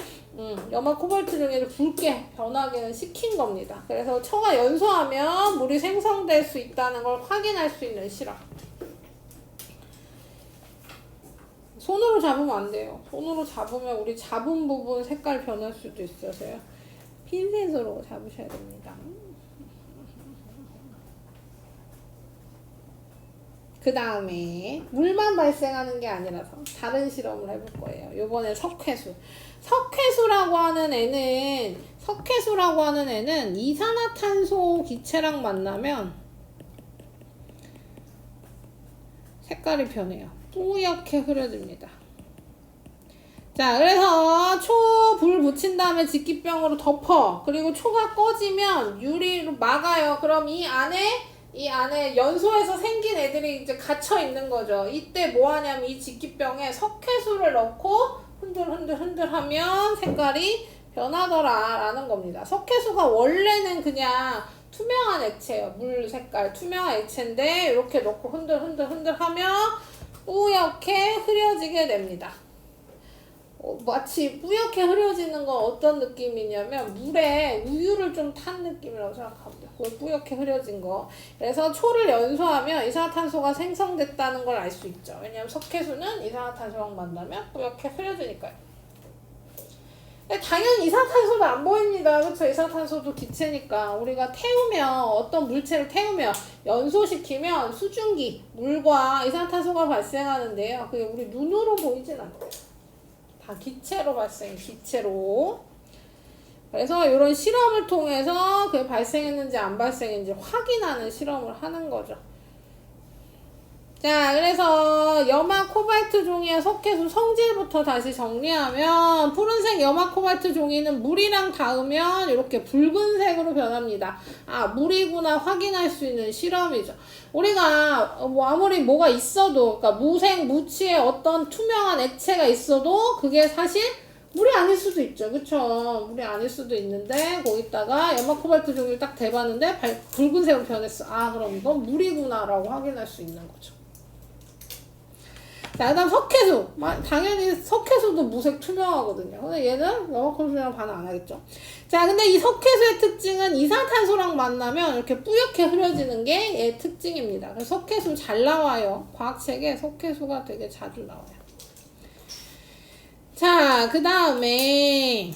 염화 코발트 종이를 붉게 변하게는 시킨 겁니다. 그래서 초가 연소하면 물이 생성될 수 있다는 걸 확인할 수 있는 실험. 손으로 잡으면 안 돼요. 손으로 잡으면 우리 잡은 부분 색깔 변할 수도 있어서요. 핀셋으로 잡으셔야 됩니다. 그 다음에 물만 발생하는 게 아니라서 다른 실험을 해볼 거예요. 요번에 석회수. 석회수라고 하는 애는 이산화탄소 기체랑 만나면 색깔이 변해요. 뿌옇게 흐려집니다. 자, 그래서 초 불 붙인 다음에 직기병으로 덮어. 그리고 초가 꺼지면 유리로 막아요. 그럼 이 안에 연소에서 생긴 애들이 이제 갇혀 있는 거죠. 이때 뭐 하냐면 이 직기병에 석회수를 넣고 흔들 하면 색깔이 변하더라 라는 겁니다. 석회수가 원래는 그냥 투명한 액체예요. 물 색깔 투명한 액체인데 이렇게 넣고 흔들 하면 뿌옇게 흐려지게 됩니다. 마치 뿌옇게 흐려지는 건 어떤 느낌이냐면 물에 우유를 좀 탄 느낌이라고 생각하면 돼요. 그걸 뿌옇게 흐려진 거. 그래서 초를 연소하면 이산화탄소가 생성됐다는 걸 알 수 있죠. 왜냐하면 석회수는 이산화탄소랑 만나면 뿌옇게 흐려지니까요. 당연히 이산화탄소도 안 보입니다. 그렇죠? 이산화탄소도 기체니까 우리가 태우면 어떤 물체를 태우면 연소시키면 수증기, 물과 이산화탄소가 발생하는데요. 그게 우리 눈으로 보이진 않아요. 다 기체로 기체로. 그래서 이런 실험을 통해서 그게 발생했는지 안 발생했는지 확인하는 실험을 하는 거죠. 자, 그래서 염화 코발트 종이의 석회수 성질부터 다시 정리하면 푸른색 염화 코발트 종이는 물이랑 닿으면 이렇게 붉은색으로 변합니다. 아, 물이구나 확인할 수 있는 실험이죠. 우리가 뭐 아무리 뭐가 있어도, 그러니까 무색, 무취의 어떤 투명한 액체가 있어도 그게 사실 물이 아닐 수도 있죠. 그쵸? 물이 아닐 수도 있는데 거기다가 염화 코발트 종이를 딱 대봤는데 붉은색으로 변했어. 아, 그럼 이건 물이구나 라고 확인할 수 있는 거죠. 자, 그 다음 석회수. 당연히 석회수도 무색 투명하거든요. 근데 얘는 염화 코발트랑 반응 안 하겠죠. 자, 근데 이 석회수의 특징은 이산화탄소랑 만나면 이렇게 뿌옇게 흐려지는 게 얘의 특징입니다. 그래서 석회수 잘 나와요. 과학책에 석회수가 되게 자주 나와요. 자, 그 다음에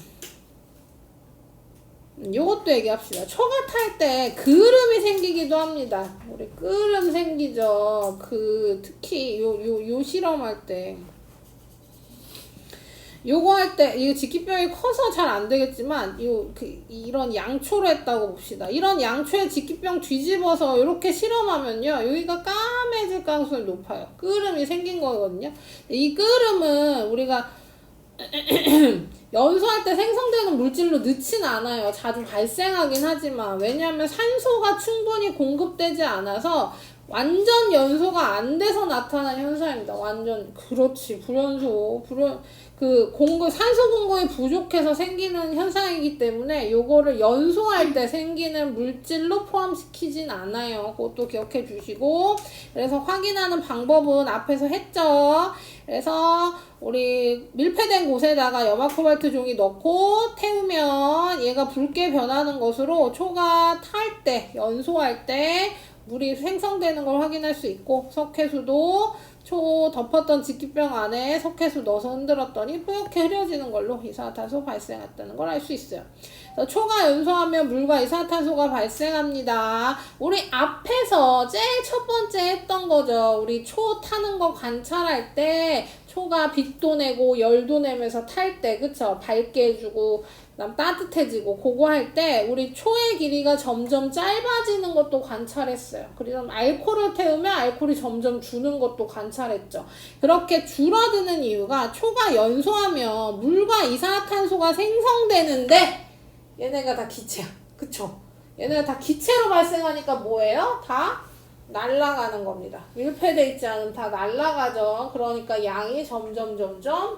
요것도 얘기합시다. 초가 탈 때 그름이 생기기도 합니다. 우리 끄름 생기죠. 특히 요 실험할 때. 요거 할 때, 이거 직기병이 커서 잘 안 되겠지만, 이런 양초로 했다고 봅시다. 이런 양초에 직기병 뒤집어서 이렇게 실험하면요, 여기가 까매질 가능성이 높아요. 끄름이 생긴 거거든요. 이 끄름은 우리가 연소할 때 생성되는 물질로 넣지는 않아요. 자주 발생하긴 하지만 왜냐하면 산소가 충분히 공급되지 않아서 완전 연소가 안 돼서 나타난 현상입니다. 완전 그렇지 불연소 그 공급 산소 공급이 부족해서 생기는 현상이기 때문에 요거를 연소할 때 생기는 물질로 포함시키진 않아요. 그것도 기억해 주시고 그래서 확인하는 방법은 앞에서 했죠. 그래서 우리 밀폐된 곳에다가 염화코발트 종이 넣고 태우면 얘가 붉게 변하는 것으로 초가 탈 때 연소할 때 물이 생성되는 걸 확인할 수 있고 석회수도 초 덮었던 직기병 안에 석회수 넣어서 흔들었더니 뿌옇게 흐려지는 걸로 이산화탄소 발생했다는 걸 알 수 있어요. 그래서 초가 연소하면 물과 이산화탄소가 발생합니다. 우리 앞에서 제일 첫 번째 했던 거죠. 우리 초 타는 거 관찰할 때 초가 빛도 내고 열도 내면서 탈 때 그쵸? 밝게 해주고 그다음 따뜻해지고 그거 할 때 우리 초의 길이가 점점 짧아지는 것도 관찰했어요. 그리고 알코올을 태우면 알코올이 점점 주는 것도 관찰했죠. 그렇게 줄어드는 이유가 초가 연소하면 물과 이산화탄소가 생성되는데 얘네가 다 기체야. 그쵸? 얘네가 다 기체로 발생하니까 뭐예요? 다 날아가는 겁니다. 밀폐돼 있지 않으면 다 날아가죠. 그러니까 양이 점점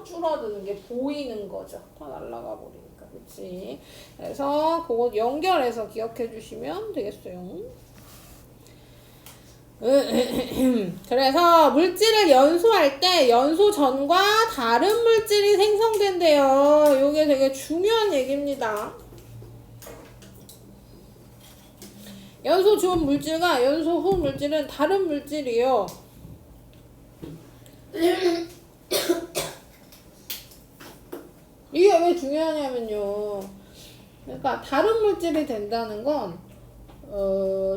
줄어드는 게 보이는 거죠. 다 날아가 버리니까. 그치? 그래서 그거 연결해서 기억해 주시면 되겠어요. 그래서 물질을 연소할 때 연소 전과 다른 물질이 생성된대요. 이게 되게 중요한 얘기입니다. 연소 전 물질과 연소 후 물질은 다른 물질이에요. 이게 왜 중요하냐면요. 그러니까 다른 물질이 된다는 건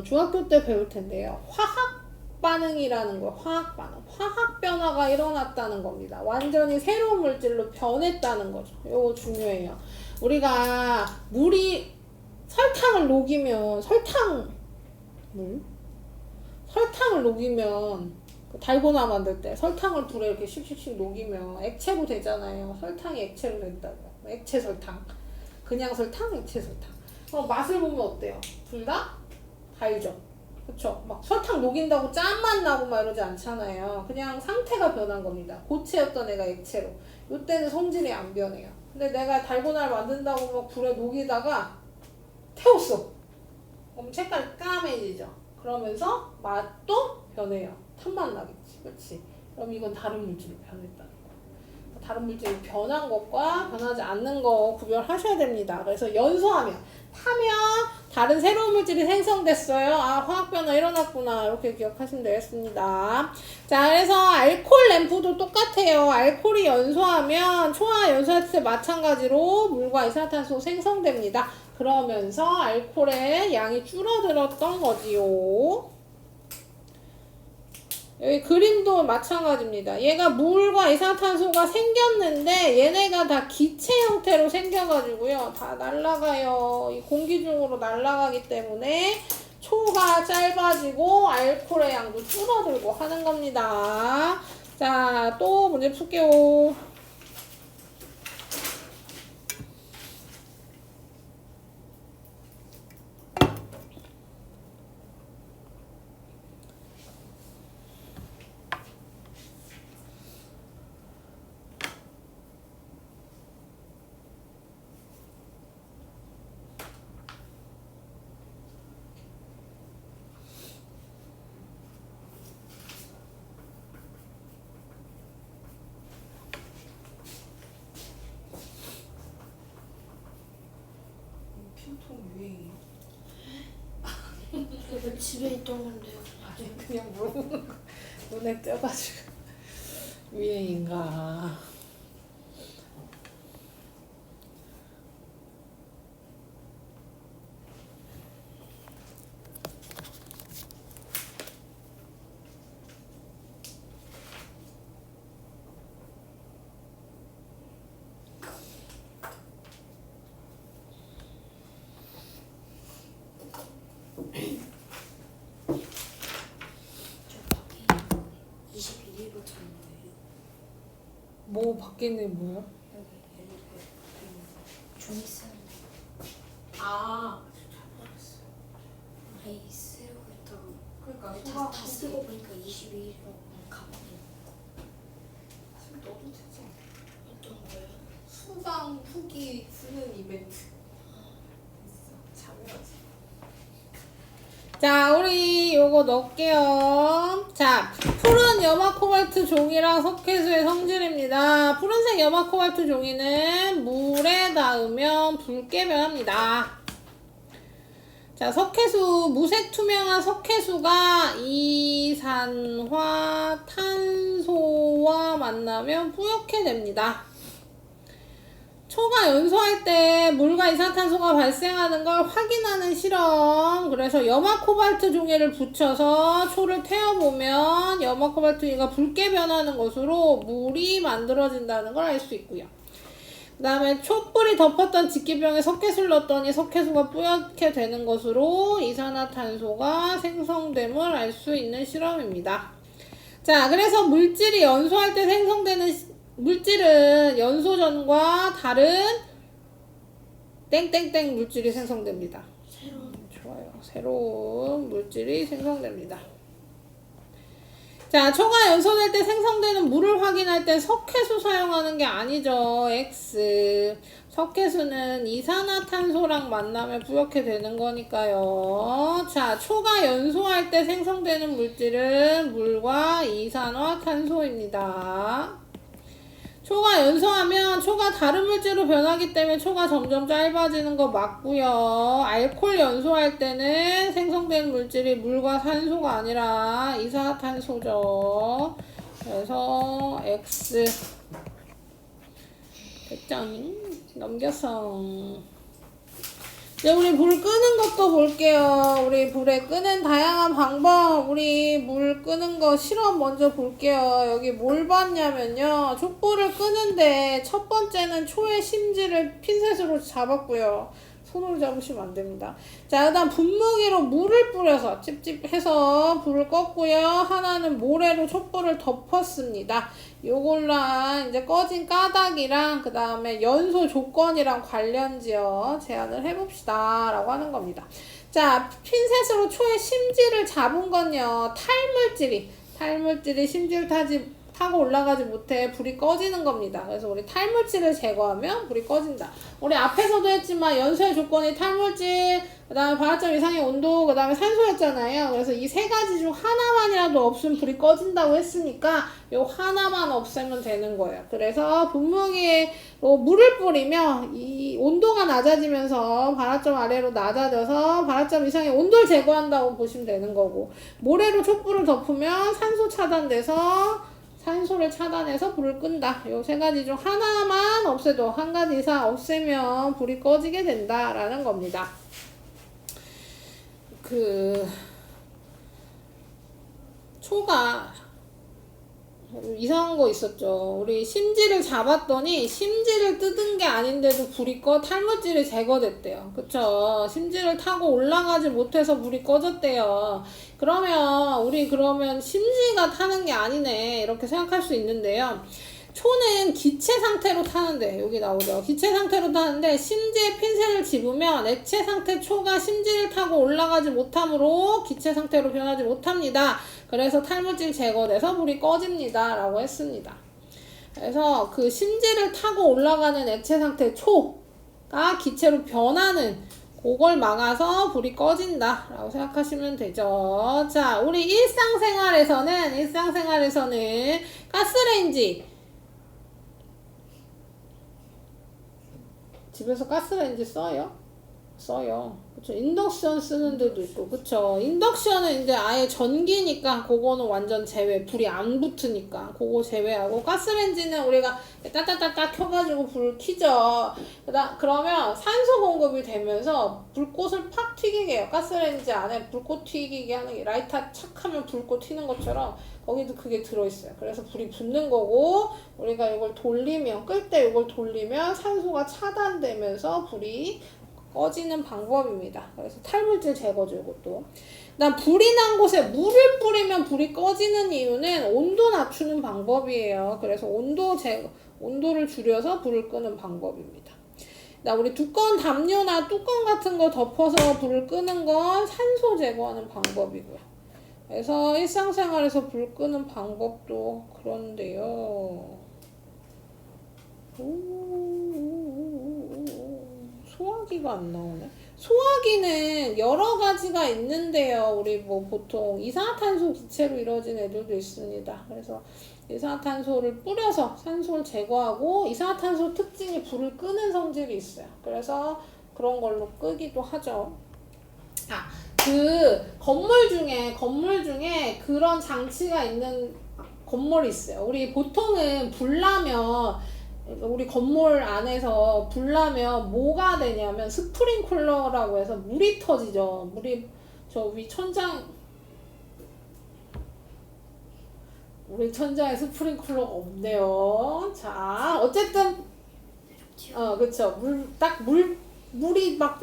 중학교 때 배울 텐데요. 화학 반응이라는 거, 화학 반응. 화학 변화가 일어났다는 겁니다. 완전히 새로운 물질로 변했다는 거죠. 이거 중요해요. 우리가 물이 설탕을 녹이면 설탕을 녹이면 달고나 만들 때 설탕을 불에 이렇게 씩씩씩 녹이면 액체로 되잖아요. 설탕이 액체로 된다고요. 액체 설탕. 그냥 설탕, 액체 설탕. 그럼 맛을 보면 어때요? 둘 다 달죠. 그쵸? 막 설탕 녹인다고 짠맛 나고 막 이러지 않잖아요. 그냥 상태가 변한 겁니다. 고체였던 애가 액체로. 이때는 성질이 안 변해요. 근데 내가 달고나를 만든다고 막 불에 녹이다가 태웠어. 그럼 색깔이 까매지죠. 그러면서 맛도 변해요. 탄맛 나겠지. 그치? 그럼 이건 다른 물질로 변했다는 거. 다른 물질이 변한 것과 변하지 않는 거 구별하셔야 됩니다. 그래서 연소하면, 타면 다른 새로운 물질이 생성됐어요. 아, 화학 변화 일어났구나. 이렇게 기억하시면 되겠습니다. 자, 그래서 알코올 램프도 똑같아요. 알코올이 연소하면 초와 연소할 때 마찬가지로 물과 이산화탄소 생성됩니다. 그러면서 알코올의 양이 줄어들었던 거지요. 여기 그림도 마찬가지입니다. 얘가 물과 이산화탄소가 생겼는데 얘네가 다 기체 형태로 생겨가지고요. 다 날아가요. 이 공기 중으로 날아가기 때문에 초가 짧아지고 알코올의 양도 줄어들고 하는 겁니다. 자, 또 문제 풀게요.
이거 집에 있던 건데요.
아니, 그냥 물어보는 거. 눈에 띄어가지고. 유행인가. 뭐 바뀌는 뭐야?
종이 쓰는
아,
아이 쓰려고 했다가
그러니까
다 쓰고 보니까 22로 가만히
지금 넣어도 되지.
어떤 거예요?
수강 후기 쓰는 이벤트. 있어. 참여하지. 자, 우리 요거 넣을게요. 자, 푸른 염화 코발트 종이랑 석회수의 성질입니다. 푸른색 염화 코발트 종이는 물에 닿으면 붉게 변합니다. 자, 석회수, 무색 투명한 석회수가 이산화탄소와 만나면 뿌옇게 됩니다. 초가 연소할 때 물과 이산탄소가 발생하는 걸 확인하는 실험. 그래서 염화 코발트 종이를 붙여서 초를 태워보면 염화 코발트 종이가 붉게 변하는 것으로 물이 만들어진다는 걸 알 수 있고요. 그 다음에 촛불이 덮었던 직기병에 석회수를 넣었더니 석회수가 뿌옇게 되는 것으로 이산화탄소가 생성됨을 알 수 있는 실험입니다. 자, 그래서 물질이 연소할 때 생성되는 물질은 연소 전과 다른 땡땡땡 물질이 생성됩니다. 좋아요. 새로운 물질이 생성됩니다. 자, 초가 연소될 때 생성되는 물을 확인할 때 석회수 사용하는 게 아니죠. X. 석회수는 이산화탄소랑 만나면 뿌옇게 되는 거니까요. 자, 초가 연소할 때 생성되는 물질은 물과 이산화탄소입니다. 초가 연소하면 초가 다른 물질로 변하기 때문에 초가 점점 짧아지는 거 맞고요. 알코올 연소할 때는 생성되는 물질이 물과 산소가 아니라 이산화탄소죠. 그래서 X. 됐죠? 넘겼어. 이제 우리 불 끄는 것도 볼게요. 우리 불에 끄는 다양한 방법. 우리 물 끄는 거 실험 먼저 볼게요. 여기 뭘 봤냐면요. 촛불을 끄는데 첫 번째는 초의 심지를 핀셋으로 잡았고요. 손으로 잡으시면 안 됩니다. 자, 그 다음 분무기로 물을 뿌려서 찝찝해서 불을 껐고요. 하나는 모래로 촛불을 덮었습니다. 요걸랑 이제 꺼진 까닭이랑 그 다음에 연소 조건이랑 관련지어 제안을 해봅시다 라고 하는 겁니다. 자, 핀셋으로 초의 심지를 잡은 건요. 탈물질이 심지를 타고 올라가지 못해 불이 꺼지는 겁니다. 그래서 우리 탈물질을 제거하면 불이 꺼진다. 우리 앞에서도 했지만 연소의 조건이 탈물질, 그 다음에 발화점 이상의 온도, 그 다음에 산소였잖아요. 그래서 이 세 가지 중 하나만이라도 없으면 불이 꺼진다고 했으니까 요 하나만 없애면 되는 거예요. 그래서 분무기에 물을 뿌리면 이 온도가 낮아지면서 발화점 아래로 낮아져서 발화점 이상의 온도를 제거한다고 보시면 되는 거고, 모래로 촛불을 덮으면 산소 차단돼서 산소를 차단해서 불을 끈다. 요 세 가지 중 하나만 없애도 한 가지 이상 없애면 불이 꺼지게 된다라는 겁니다. 초가 이상한 거 있었죠. 우리 심지를 잡았더니 심지를 뜯은 게 아닌데도 불이 탈물질이 제거됐대요. 그쵸? 심지를 타고 올라가지 못해서 불이 꺼졌대요. 그러면 심지가 타는 게 아니네 이렇게 생각할 수 있는데요. 초는 기체 상태로 타는데, 여기 나오죠. 기체 상태로 타는데 심지에 핀셋을 집으면 액체 상태 초가 심지를 타고 올라가지 못하므로 기체 상태로 변하지 못합니다. 그래서 탈물질 제거돼서 불이 꺼집니다 라고 했습니다. 그래서 그 심지를 타고 올라가는 액체 상태 초가 기체로 변하는 그걸 막아서 불이 꺼진다 라고 생각하시면 되죠. 자, 우리 일상생활에서는 가스레인지, 집에서 가스레인지 써요? 그쵸. 인덕션 쓰는 데도 있고, 그쵸. 인덕션은 이제 아예 전기니까 그거는 완전 제외. 불이 안 붙으니까 그거 제외하고, 가스레인지는 우리가 따따따따 켜가지고 불을 켜죠. 그러면 산소 공급이 되면서 불꽃을 팍 튀기게 해요. 가스레인지 안에 불꽃 튀기게 하는 게, 라이터 착 하면 불꽃 튀는 것처럼 거기도 그게 들어있어요. 그래서 불이 붙는 거고, 우리가 이걸 돌리면, 끌 때 이걸 돌리면 산소가 차단되면서 불이 꺼지는 방법입니다. 그래서 탈물질 제거죠, 이것도. 그다음 불이 난 곳에 물을 뿌리면 불이 꺼지는 이유는 온도 낮추는 방법이에요. 그래서 온도를 줄여서 불을 끄는 방법입니다. 그다음 우리 두꺼운 담요나 뚜껑 같은 거 덮어서 불을 끄는 건 산소 제거하는 방법이고요. 그래서 일상생활에서 불 끄는 방법도 그런데요. 소화기가 안 나오네. 소화기는 여러 가지가 있는데요. 우리 뭐 보통 이산화탄소 기체로 이루어진 애들도 있습니다. 그래서 이산화탄소를 뿌려서 산소를 제거하고 이산화탄소 특징이 불을 끄는 성질이 있어요. 그래서 그런 걸로 끄기도 하죠. 그 건물 중에 그런 장치가 있는 건물이 있어요. 우리 보통은 불나면 우리 건물 안에서 불나면 뭐가 되냐면 스프링클러라고 해서 물이 터지죠. 물이 저 위 천장 우리 천장에 스프링클러가 없네요. 자, 어쨌든 그쵸. 물이 막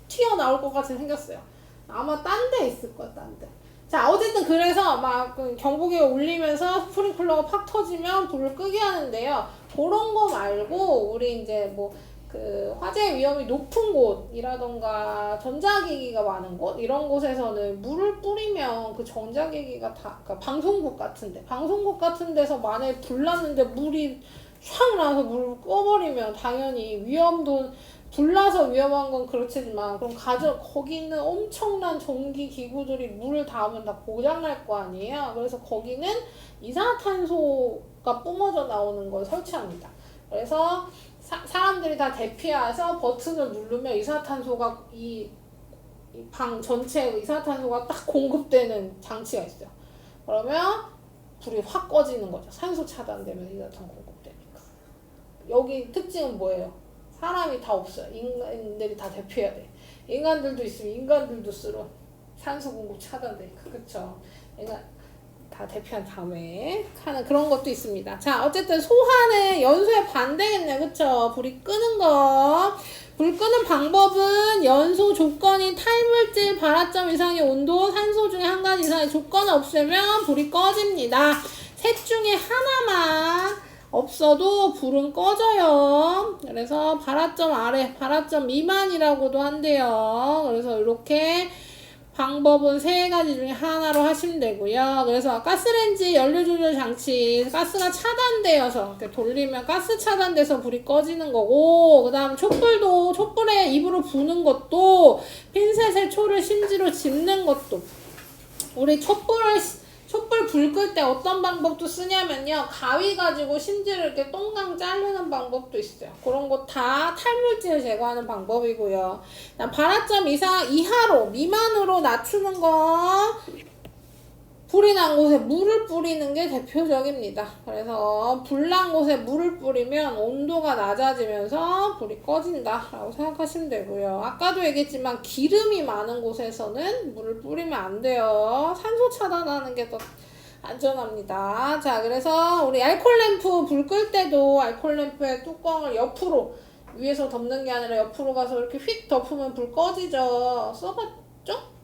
튀어나올 것 같이 생겼어요. 아마 딴 데 있을 거야, 딴 데. 자, 어쨌든 그래서 막 경보기에 울리면서 스프링클러가 팍 터지면 불을 끄게 하는데요. 그런 거 말고 우리 이제 뭐 그 화재 위험이 높은 곳이라던가 전자기기가 많은 곳 이런 곳에서는 물을 뿌리면 그 전자기기가 다 그러니까 방송국 같은 데서 만약에 불 났는데 물이 촥 나서 물을 꺼버리면 당연히 위험도 불나서 위험한 건 그렇지만 그럼 거기 있는 엄청난 전기 기구들이 물을 닿으면 다 고장날 거 아니에요. 그래서 거기는 이산화탄소가 뿜어져 나오는 걸 설치합니다. 그래서 사람들이 다 대피해서 버튼을 누르면 이산화탄소가 이 방 전체에 이산화탄소가 딱 공급되는 장치가 있어요. 그러면 불이 확 꺼지는 거죠. 산소 차단되면 이산화탄소 공급되니까. 여기 특징은 뭐예요? 사람이 다 없어요. 인간들이 다 대피해야 돼. 인간들도 있으면 인간들도 쓰러 산소 공급 차단되니까. 그쵸? 인간 다 대피한 다음에 하는 그런 것도 있습니다. 자, 어쨌든 소화는 연소의 반대겠네. 그쵸? 불이 끄는 거. 불 끄는 방법은 연소 조건인 탈물질 발화점 이상의 온도, 산소 중에 한 가지 이상의 조건을 없애면 불이 꺼집니다. 셋 중에 하나만 없어도 불은 꺼져요. 그래서 발화점 아래, 발화점 미만이라고도 한대요. 그래서 이렇게 방법은 세 가지 중에 하나로 하시면 되고요. 그래서 가스레인지 연료조절 장치, 가스가 차단되어서 이렇게 돌리면 가스 차단돼서 불이 꺼지는 거고, 그 다음 촛불에 입으로 부는 것도, 핀셋에 초를 심지로 집는 것도, 우리 촛불 불 끌 때 어떤 방법도 쓰냐면요. 가위 가지고 심지를 이렇게 동강 자르는 방법도 있어요. 그런 거 다 탈물질을 제거하는 방법이고요. 발화점 이하로, 미만으로 낮추는 거, 불이 난 곳에 물을 뿌리는 게 대표적입니다. 그래서 불난 곳에 물을 뿌리면 온도가 낮아지면서 불이 꺼진다 라고 생각하시면 되고요. 아까도 얘기했지만 기름이 많은 곳에서는 물을 뿌리면 안 돼요. 산소 차단하는 게 더 안전합니다. 자, 그래서 우리 알콜 램프 불 끌 때도 알콜 램프의 뚜껑을 옆으로 위에서 덮는 게 아니라 옆으로 가서 이렇게 휙 덮으면 불 꺼지죠. 써봤죠?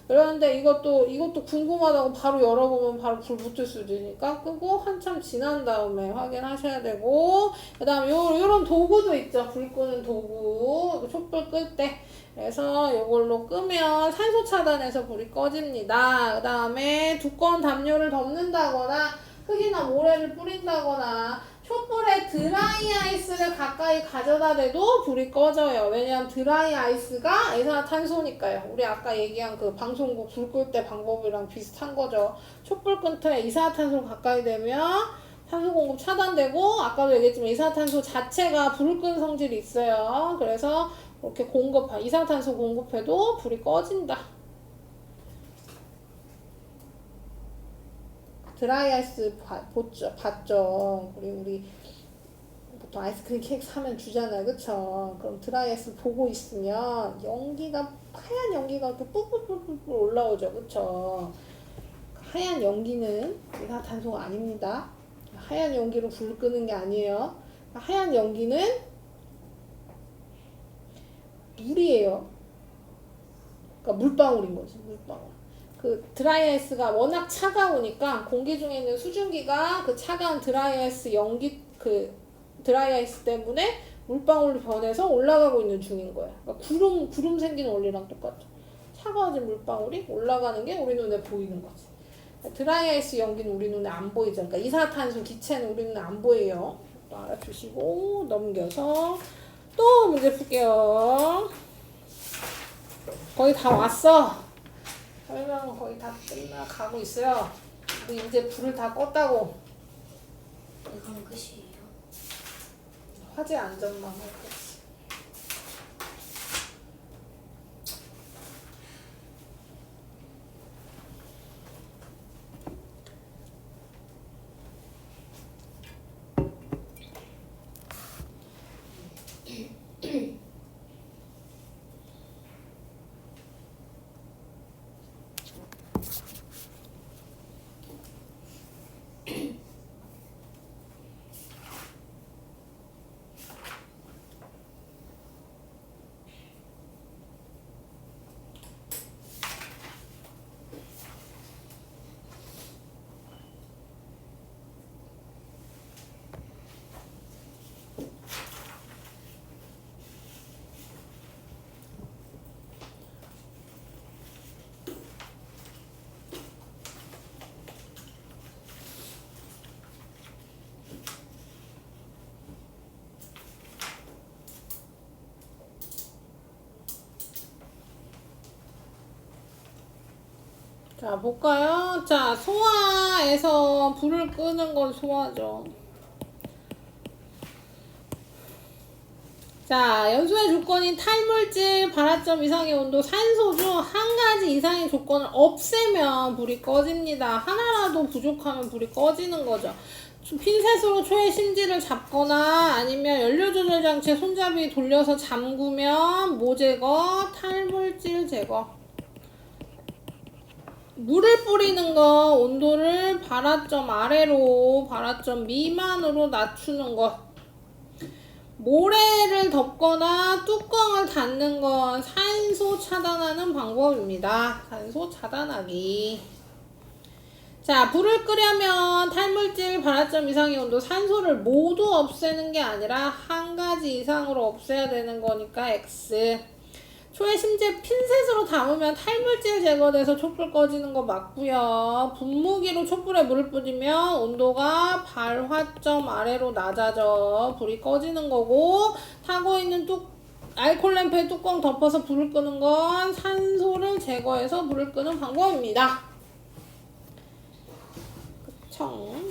그런데 이것도 궁금하다고 바로 열어보면 바로 불 붙을 수도 있으니까 끄고 한참 지난 다음에 확인하셔야 되고, 그 다음 요런 도구도 있죠. 불 끄는 도구. 촛불 끌 때. 그래서 요걸로 끄면 산소 차단해서 불이 꺼집니다. 그 다음에 두꺼운 담요를 덮는다거나 흙이나 모래를 뿌린다거나 촛불에 드라이 아이스를 가까이 가져다 대도 불이 꺼져요. 왜냐하면 드라이 아이스가 이산화탄소니까요. 우리 아까 얘기한 그 방송국 불 끌 때 방법이랑 비슷한 거죠. 촛불 근처에 이산화탄소를 가까이 대면 산소 공급 차단되고, 아까도 얘기했지만 이산화탄소 자체가 불을 끄는 성질이 있어요. 그래서 이렇게 이산화탄소 공급해도 불이 꺼진다. 드라이 아이스 봤죠? 우리 보통 아이스크림 케이크 사면 주잖아요. 그쵸? 그럼 드라이 아이스 보고 있으면 하얀 연기가 이렇게 뿔뿔뿔뿔 올라오죠. 그쵸? 하얀 연기는 이산화탄소가 아닙니다. 하얀 연기로 불을 끄는 게 아니에요. 하얀 연기는 물이에요. 그러니까 물방울인 거지, 물방울. 그 드라이 아이스가 워낙 차가우니까 공기 중에 있는 수증기가 그 차가운 드라이 아이스 드라이 아이스 때문에 물방울로 변해서 올라가고 있는 중인 거예요. 그러니까 구름 생기는 원리랑 똑같죠. 차가워진 물방울이 올라가는 게 우리 눈에 보이는 거지. 드라이아이스 연기는 우리 눈에 안 보이죠. 그러니까 이산화탄소 기체는 우리 눈에 안 보여요. 또 알아주시고 넘겨서 또 문제 풀게요. 거의 다 왔어. 설명은 거의 다 끝나가고 있어요. 우리 이제 불을 다 껐다고.
이건 끝이에요.
화재 안전만 할 거지. 자, 볼까요? 자, 소화에서 불을 끄는 건 소화죠. 자, 연소의 조건인 탈물질, 발화점 이상의 온도, 산소 중 한 가지 이상의 조건을 없애면 불이 꺼집니다. 하나라도 부족하면 불이 꺼지는 거죠. 핀셋으로 초의 심지를 잡거나 아니면 연료조절 장치에 손잡이 돌려서 잠그면 뭐 제거? 탈물질 제거. 물을 뿌리는 거, 온도를 발화점 아래로, 발화점 미만으로 낮추는 것. 모래를 덮거나 뚜껑을 닫는 건 산소 차단하는 방법입니다. 산소 차단하기. 자, 불을 끄려면 탈물질, 발화점 이상의 온도, 산소를 모두 없애는 게 아니라 한 가지 이상으로 없애야 되는 거니까 X. 초의 심지에 핀셋으로 담으면 탈물질 제거돼서 촛불 꺼지는 거 맞고요. 분무기로 촛불에 물을 뿌리면 온도가 발화점 아래로 낮아져 불이 꺼지는 거고, 타고 있는 알콜 램프에 뚜껑 덮어서 불을 끄는 건 산소를 제거해서 불을 끄는 방법입니다.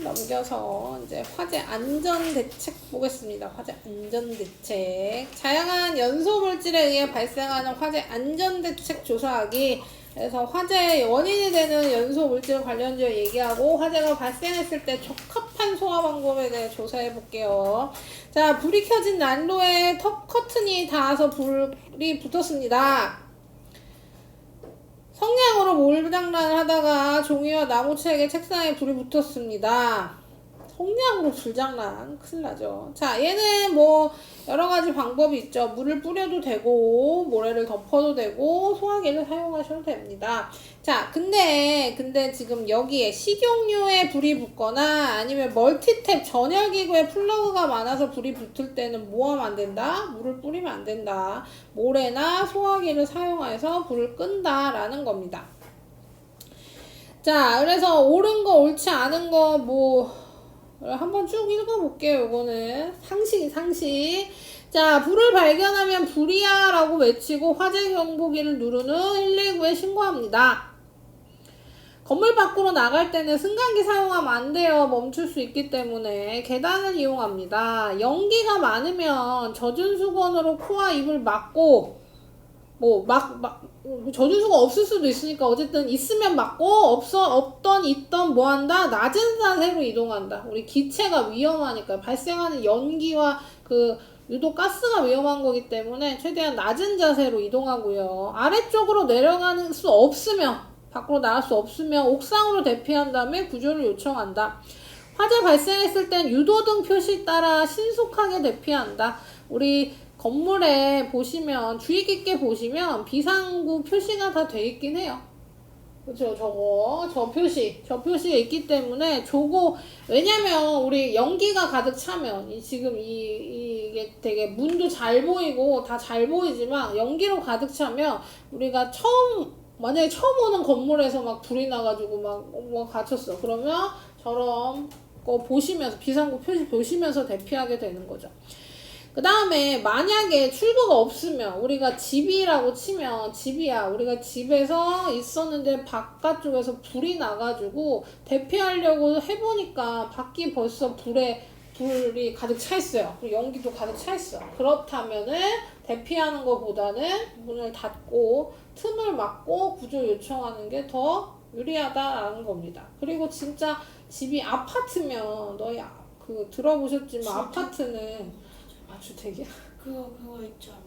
넘겨서 이제 화재 안전 대책 보겠습니다. 화재 안전 대책. 다양한 연소 물질에 의해 발생하는 화재 안전 대책 조사하기. 그래서 화재의 원인이 되는 연소 물질 관련지어 얘기하고, 화재가 발생했을 때 적합한 소화 방법에 대해 조사해 볼게요. 자, 불이 켜진 난로에 턱 커튼이 닿아서 불이 붙었습니다. 성냥으로 몰장난을 하다가 종이와 나무책에 책상에 불이 붙었습니다. 성냥으로 불장난 큰일 나죠. 자, 얘는 뭐 여러가지 방법이 있죠. 물을 뿌려도 되고 모래를 덮어도 되고 소화기를 사용하셔도 됩니다. 자, 근데 지금 여기에 식용유에 불이 붙거나 아니면 멀티탭 전열기구에 플러그가 많아서 불이 붙을 때는 뭐 하면 안 된다? 물을 뿌리면 안 된다. 모래나 소화기를 사용해서 불을 끈다라는 겁니다. 자, 그래서 옳은 거 옳지 않은 거 뭐 한번 쭉 읽어볼게요. 이거는 상식. 자, 불을 발견하면 불이야 라고 외치고 화재 경보기를 누른 후 119에 신고합니다. 건물 밖으로 나갈 때는 승강기 사용하면 안 돼요. 멈출 수 있기 때문에 계단을 이용합니다. 연기가 많으면 젖은 수건으로 코와 입을 막고, 젖은 수건 없을 수도 있으니까 어쨌든 있으면 막고, 있던 뭐 한다? 낮은 자세로 이동한다. 우리 기체가 위험하니까 발생하는 연기와 유독 가스가 위험한 거기 때문에 최대한 낮은 자세로 이동하고요. 아래쪽으로 내려가는 수 없으면, 밖으로 나갈 수 없으면 옥상으로 대피한 다음에 구조를 요청한다. 화재 발생했을 땐 유도등 표시 따라 신속하게 대피한다. 우리 건물에 보시면, 주의 깊게 보시면 비상구 표시가 다 돼 있긴 해요. 그쵸, 저 표시가 있기 때문에 왜냐면 우리 연기가 가득 차면, 지금 이게 되게 문도 잘 보이고 다 잘 보이지만 연기로 가득 차면 우리가 처음 만약에 처음 오는 건물에서 막 불이 나가지고 막 뭐 갇혔어. 그러면 저런 거 보시면서 비상구 표시 보시면서 대피하게 되는 거죠. 그 다음에 만약에 출구가 없으면 우리가 집이라고 치면 집이야. 우리가 집에서 있었는데 바깥쪽에서 불이 나가지고 대피하려고 해보니까 밖이 벌써 불이 가득 차 있어요. 그리고 연기도 가득 차 있어. 그렇다면은 대피하는 것보다는 문을 닫고 틈을 막고 구조 요청하는 게 더 유리하다라는 겁니다. 그리고 진짜 집이 아파트면 너희 들어보셨지만 아파트는 주택이야?
그거 있지 않아?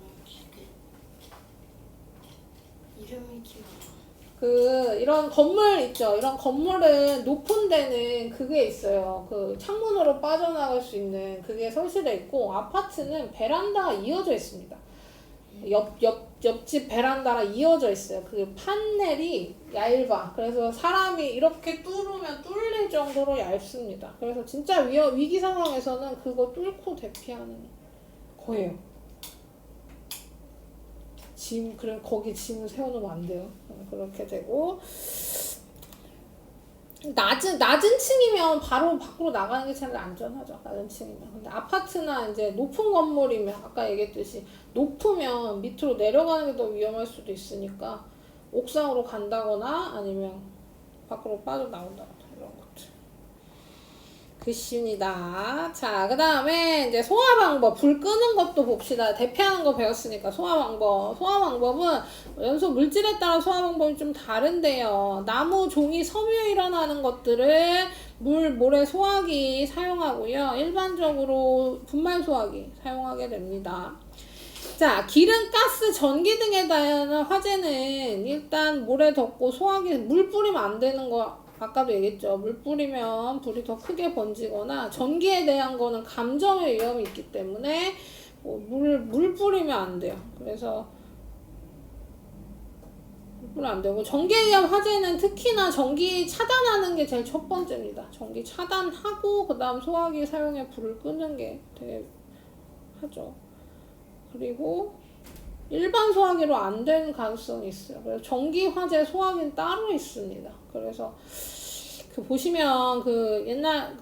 이름이 기억
이런 건물 있죠. 이런 건물은 높은 데는 그게 있어요. 창문으로 빠져나갈 수 있는 그게 설치되어 있고, 아파트는 베란다가 이어져 있습니다. 옆집 베란다랑 이어져 있어요. 그 판넬이 얇아. 그래서 사람이 이렇게 뚫으면 뚫릴 정도로 얇습니다. 그래서 진짜 위기 상황에서는 그거 뚫고 대피하는 거예요. 그래, 거기 짐을 세워놓으면 안 돼요. 그렇게 되고, 낮은 층이면 바로 밖으로 나가는 게 제일 안전하죠. 낮은 층이면. 근데 아파트나 이제 높은 건물이면, 아까 얘기했듯이, 높으면 밑으로 내려가는 게 더 위험할 수도 있으니까, 옥상으로 간다거나 아니면 밖으로 빠져나온다거나, 이런 것들. 글씨입니다. 자, 그 다음에 이제 소화 방법, 불 끄는 것도 봅시다. 대피하는 거 배웠으니까 소화 방법. 소화 방법은 연소 물질에 따라 소화 방법이 좀 다른데요. 나무, 종이, 섬유에 일어나는 것들을 모래 소화기 사용하고요. 일반적으로 분말 소화기 사용하게 됩니다. 자, 기름, 가스, 전기 등에 대한 화재는 일단 모래 덮고 소화기, 물 뿌리면 안 되는 거 아까도 얘기했죠. 물 뿌리면 불이 더 크게 번지거나 전기에 대한 거는 감정의 위험이 있기 때문에 물 뿌리면 안 돼요. 그래서 물 뿌리면 안 되고, 전기에 의한 화재는 특히나 전기 차단하는 게 제일 첫 번째입니다. 전기 차단하고 그 다음 소화기 사용해 불을 끄는 게 되게 하죠. 그리고 일반 소화기로 안 되는 가능성이 있어요. 그래서 전기 화재 소화기는 따로 있습니다. 그래서 보시면 옛날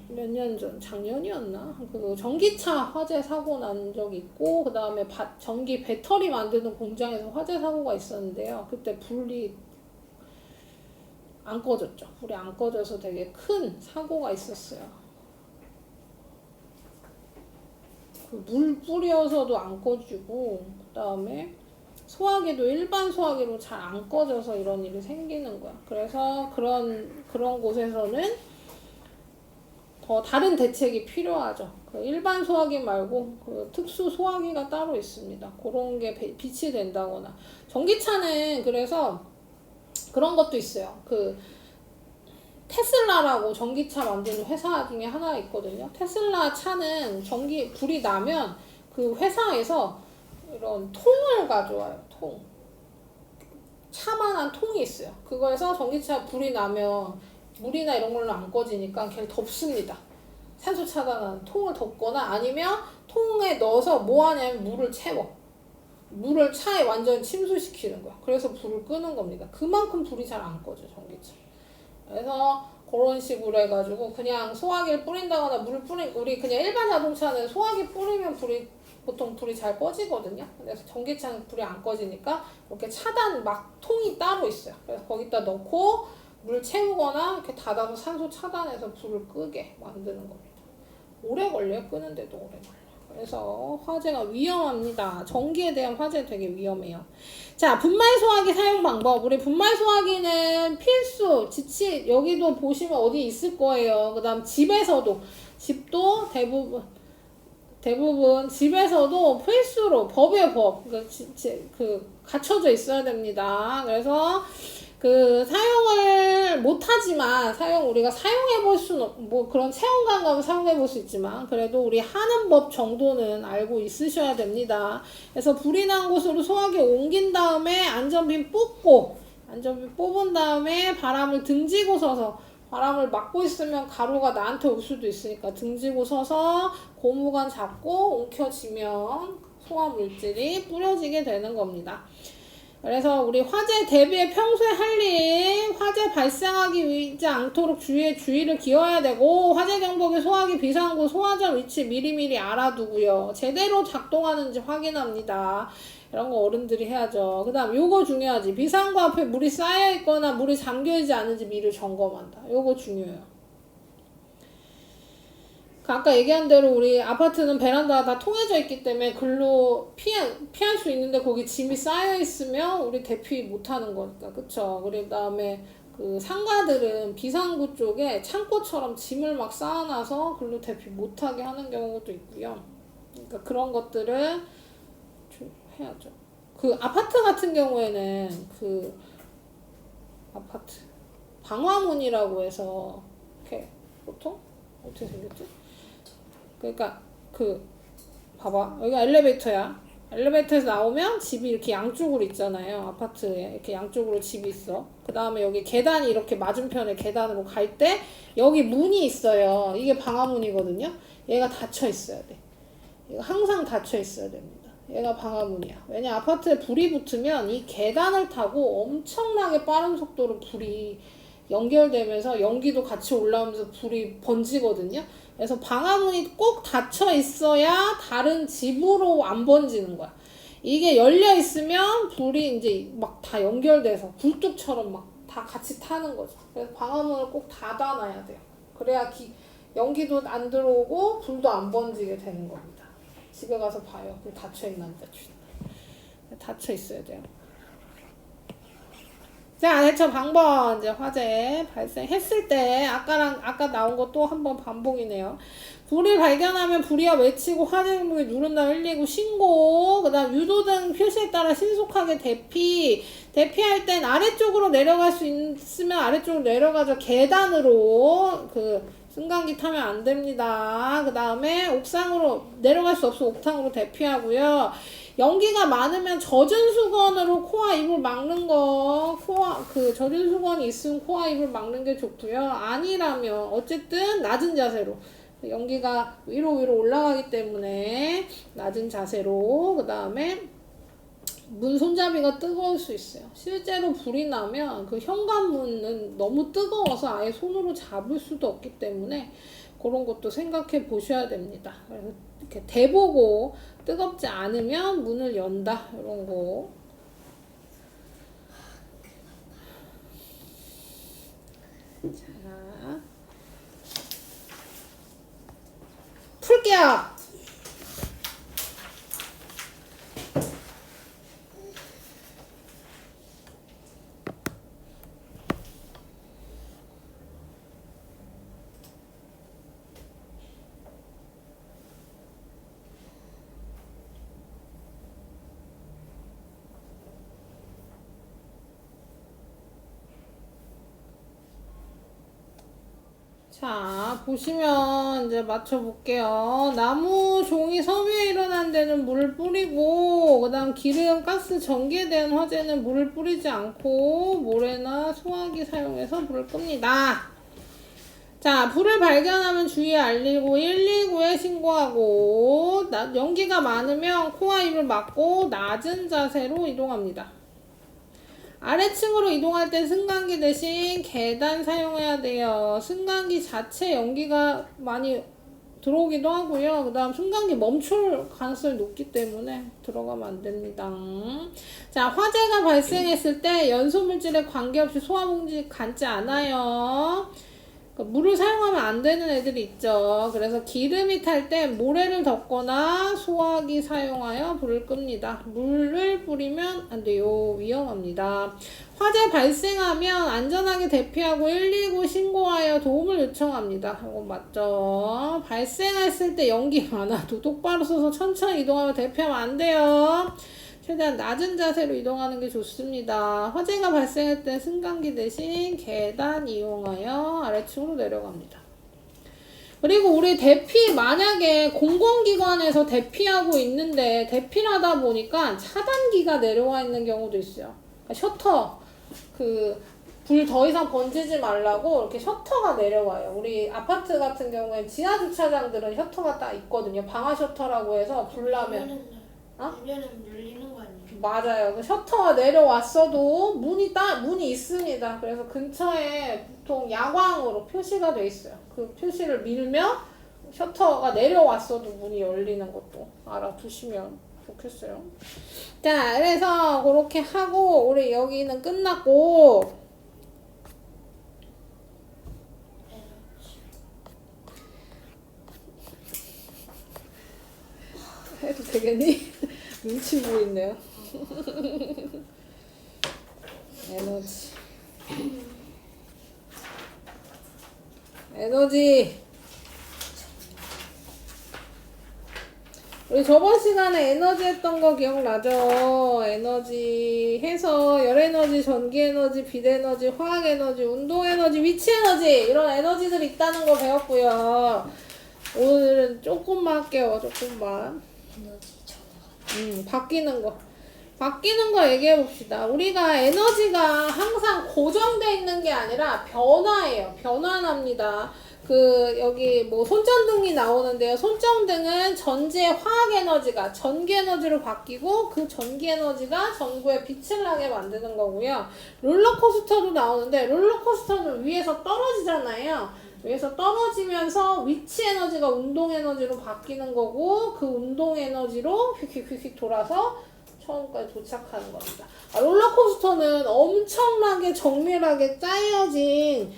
몇 년 전, 작년이었나? 전기차 화재 사고 난 적이 있고, 그 다음에 전기 배터리 만드는 공장에서 화재 사고가 있었는데요. 그때 불이 안 꺼졌죠. 불이 안 꺼져서 되게 큰 사고가 있었어요. 물 뿌려서도 안 꺼지고, 그 다음에 소화기도 일반 소화기로 잘 안 꺼져서 이런 일이 생기는 거야. 그래서 그런 곳에서는 더 다른 대책이 필요하죠. 일반 소화기 말고 특수 소화기가 따로 있습니다. 그런 게 빛이 된다거나. 전기차는 그래서 그런 것도 있어요. 테슬라라고 전기차 만드는 회사 중에 하나 있거든요. 테슬라 차는 불이 나면 그 회사에서 이런 통을 가져와요. 차만한 통이 있어요. 그거에서 전기차 불이 나면 물이나 이런 걸로 안 꺼지니까 걔를 덮습니다. 산소 차단하는 통을 덮거나 아니면 통에 넣어서 뭐 하냐면 물을 채워. 물을 차에 완전 침수시키는 거야. 그래서 불을 끄는 겁니다. 그만큼 불이 잘 안 꺼져, 전기차. 그래서 그런 식으로 해가지고 그냥 소화기를 뿌린다거나 우리 그냥 일반 자동차는 소화기 뿌리면 보통 불이 잘 꺼지거든요. 그래서 전기차는 불이 안 꺼지니까 이렇게 차단 통이 따로 있어요. 그래서 거기다 넣고 물 채우거나 이렇게 닫아서 산소 차단해서 불을 끄게 만드는 겁니다. 오래 걸려요. 끄는데도 오래 걸려요. 그래서 화재가 위험합니다. 전기에 대한 화재 되게 위험해요. 자, 분말 소화기 사용 방법. 우리 분말 소화기는 필수, 여기도 보시면 어디 있을 거예요. 그 다음 집도 대부분 집에서도 필수로 법이에요, 법. 갖춰져 있어야 됩니다. 그래서 사용을 못하지만, 우리가 사용해볼 수는, 그런 체험관 가면 사용해볼 수 있지만, 그래도 우리 하는 법 정도는 알고 있으셔야 됩니다. 그래서 불이 난 곳으로 소화기 옮긴 다음에 안전핀 뽑은 다음에 바람을 등지고 서서, 바람을 막고 있으면 가루가 나한테 올 수도 있으니까 등지고 서서 고무관 잡고 움켜쥐면 소화 물질이 뿌려지게 되는 겁니다. 그래서 우리 화재 대비에 평소에 할 일, 화재 발생하지 않도록 주의를 기울여야 되고, 화재 경보기 소화기 비상구 소화전 위치 미리미리 알아두고요. 제대로 작동하는지 확인합니다. 이런 거 어른들이 해야죠. 그 다음 요거 중요하지. 비상구 앞에 물이 쌓여있거나 물이 잠겨있지 않은지 미리 점검한다. 요거 중요해요. 아까 얘기한 대로 우리 아파트는 베란다가 다 통해져 있기 때문에 글로 피할 수 있는데 거기 짐이 쌓여 있으면 우리 대피 못 하는 거니까. 그쵸? 그리고 다음에 그 상가들은 비상구 쪽에 창고처럼 짐을 막 쌓아놔서 글로 대피 못 하게 하는 경우도 있고요. 그러니까 그런 것들을 좀 해야죠. 그 아파트 같은 경우에는 그 아파트 방화문이라고 해서 이렇게 보통 어떻게 생겼지? 그러니까 봐봐, 여기가 엘리베이터야. 엘리베이터에서 나오면 집이 이렇게 양쪽으로 있잖아요. 아파트에 이렇게 양쪽으로 집이 있어. 그 다음에 여기 계단이 이렇게 맞은편에 계단으로 갈 때 여기 문이 있어요. 이게 방화문이거든요. 얘가 닫혀 있어야 돼. 이거 항상 닫혀 있어야 됩니다. 얘가 방화문이야. 왜냐, 아파트에 불이 붙으면 이 계단을 타고 엄청나게 빠른 속도로 불이 연결되면서 연기도 같이 올라오면서 불이 번지거든요. 그래서 방화문이 꼭 닫혀 있어야 다른 집으로 안 번지는 거야. 이게 열려 있으면 불이 이제 막 다 연결돼서 굴뚝처럼 막 다 같이 타는 거죠. 그래서 방화문을 꼭 닫아놔야 돼요. 그래야 연기도 안 들어오고 불도 안 번지게 되는 겁니다. 집에 가서 봐요. 불 닫혀 있는지. 닫혀 있어야 돼요. 자, 대처 방법. 이제 화재 발생했을 때 아까 나온 거 또 한 번 반복이네요. 불을 발견하면 불이야 외치고 화재 경보기 누른다 119 신고, 그 다음 유도등 표시에 따라 신속하게 대피할 땐 아래쪽으로 내려갈 수 있으면 아래쪽으로 내려가죠. 계단으로 승강기 타면 안 됩니다. 그 다음에 옥상으로 내려갈 수 없으면 옥상으로 대피하고요. 연기가 많으면 젖은 수건으로 코와 입을 막는 거, 젖은 수건이 있으면 코와 입을 막는 게 좋고요. 아니라면 어쨌든 낮은 자세로, 연기가 위로 올라가기 때문에 낮은 자세로, 그 다음에 문 손잡이가 뜨거울 수 있어요. 실제로 불이 나면 그 현관문은 너무 뜨거워서 아예 손으로 잡을 수도 없기 때문에 그런 것도 생각해 보셔야 됩니다. 그래서 이렇게 대보고 뜨겁지 않으면 문을 연다, 이런 거. 자, 풀게요. 자, 보시면 이제 맞춰볼게요. 나무, 종이, 섬유에 일어난 데는 물을 뿌리고, 그 다음 기름, 가스, 전기에 대한 화재는 물을 뿌리지 않고 모래나 소화기 사용해서 불을 끕니다. 자, 불을 발견하면 주위에 알리고 119에 신고하고, 연기가 많으면 코와 입을 막고 낮은 자세로 이동합니다. 아래층으로 이동할 땐 승강기 대신 계단 사용해야 돼요. 승강기 자체 연기가 많이 들어오기도 하고요. 그 다음 승강기 멈출 가능성이 높기 때문에 들어가면 안 됩니다. 자, 화재가 발생했을 때 연소물질에 관계없이 소화봉지 감지 않아요. 물을 사용하면 안 되는 애들이 있죠. 그래서 기름이 탈 때 모래를 덮거나 소화기 사용하여 불을 끕니다. 물을 뿌리면 안 돼요. 위험합니다. 화재 발생하면 안전하게 대피하고 119 신고하여 도움을 요청합니다. 이거 맞죠? 발생했을 때 연기 많아도 똑바로 서서 천천히 이동하면 대피하면 안 돼요. 최대한 낮은 자세로 이동하는 게 좋습니다. 화재가 발생할 때 승강기 대신 계단 이용하여 아래층으로 내려갑니다. 그리고 우리 대피, 만약에 공공기관에서 대피하고 있는데 대피를 하다 보니까 차단기가 내려와 있는 경우도 있어요. 그러니까 셔터, 불 더 이상 번지지 말라고 이렇게 셔터가 내려와요. 우리 아파트 같은 경우에 지하 주차장들은 셔터가 딱 있거든요. 방화 셔터라고 해서 불 나면.
열려는 열리는 거 아니에요?
맞아요. 그 셔터가 내려왔어도 문이 있습니다. 그래서 근처에 보통 야광으로 표시가 돼 있어요. 그 표시를 밀면 셔터가 내려왔어도 문이 열리는 것도 알아두시면 좋겠어요. 자, 그래서 그렇게 하고 우리 여기는 끝났고 해도 되겠니? 눈치 보이네요. 에너지. 우리 저번 시간에 에너지 했던 거 기억나죠? 에너지 해서 열에너지, 전기에너지, 빛에너지, 화학에너지, 운동에너지, 위치에너지 이런 에너지들이 있다는 거 배웠고요. 오늘은 조금만 할게요. 조금만.
에너지 전화.
바뀌는 거 얘기해 봅시다. 우리가 에너지가 항상 고정돼 있는 게 아니라 변화예요. 변환합니다. 여기 손전등이 나오는데요. 손전등은 전지의 화학 에너지가 전기 에너지로 바뀌고 그 전기 에너지가 전구에 빛을 나게 만드는 거고요. 롤러코스터도 나오는데 롤러코스터는 위에서 떨어지잖아요. 위에서 떨어지면서 위치 에너지가 운동 에너지로 바뀌는 거고 그 운동 에너지로 휙휙휙휙 돌아서 처음까지 도착하는 겁니다. 롤러코스터는 엄청나게 정밀하게 짜여진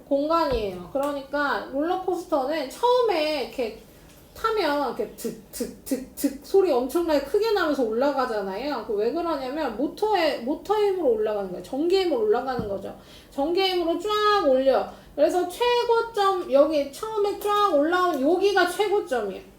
공간이에요. 그러니까 롤러코스터는 처음에 이렇게 타면 이렇게 득득득득 소리 엄청나게 크게 나면서 올라가잖아요. 왜 그러냐면 모터 힘으로 올라가는 거예요. 전기 힘으로 올라가는 거죠. 전기 힘으로 쫙 올려. 그래서 최고점 여기 처음에 쫙 올라온 여기가 최고점이에요.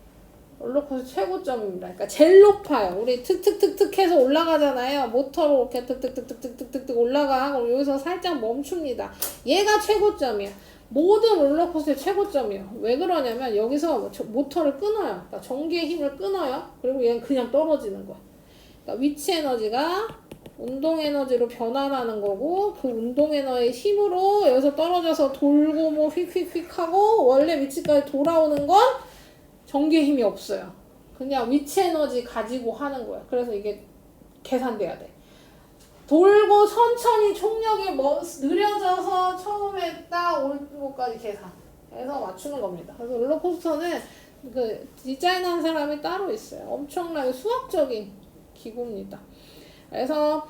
롤러코스터 최고점입니다. 그러니까 제일 높아요. 우리 툭툭툭툭 해서 올라가잖아요. 모터로 이렇게 툭툭툭툭툭툭 올라가. 그럼 여기서 살짝 멈춥니다. 얘가 최고점이야. 모든 롤러코스터의 최고점이에요. 왜 그러냐면 여기서 모터를 끊어요. 그러니까 전기의 힘을 끊어요. 그리고 얘는 그냥 떨어지는 거야. 그러니까 위치 에너지가 운동 에너지로 변환하는 거고 그 운동 에너지의 힘으로 여기서 떨어져서 돌고 휙휙휙 하고 원래 위치까지 돌아오는 건 전기의 힘이 없어요. 그냥 위치 에너지 가지고 하는 거야. 그래서 이게 계산돼야 돼. 돌고 천천히 총력이 느려져서 처음에 딱 올 것까지 계산해서 맞추는 겁니다. 그래서 롤러코스터는 디자인한 사람이 따로 있어요. 엄청나게 수학적인 기구입니다. 그래서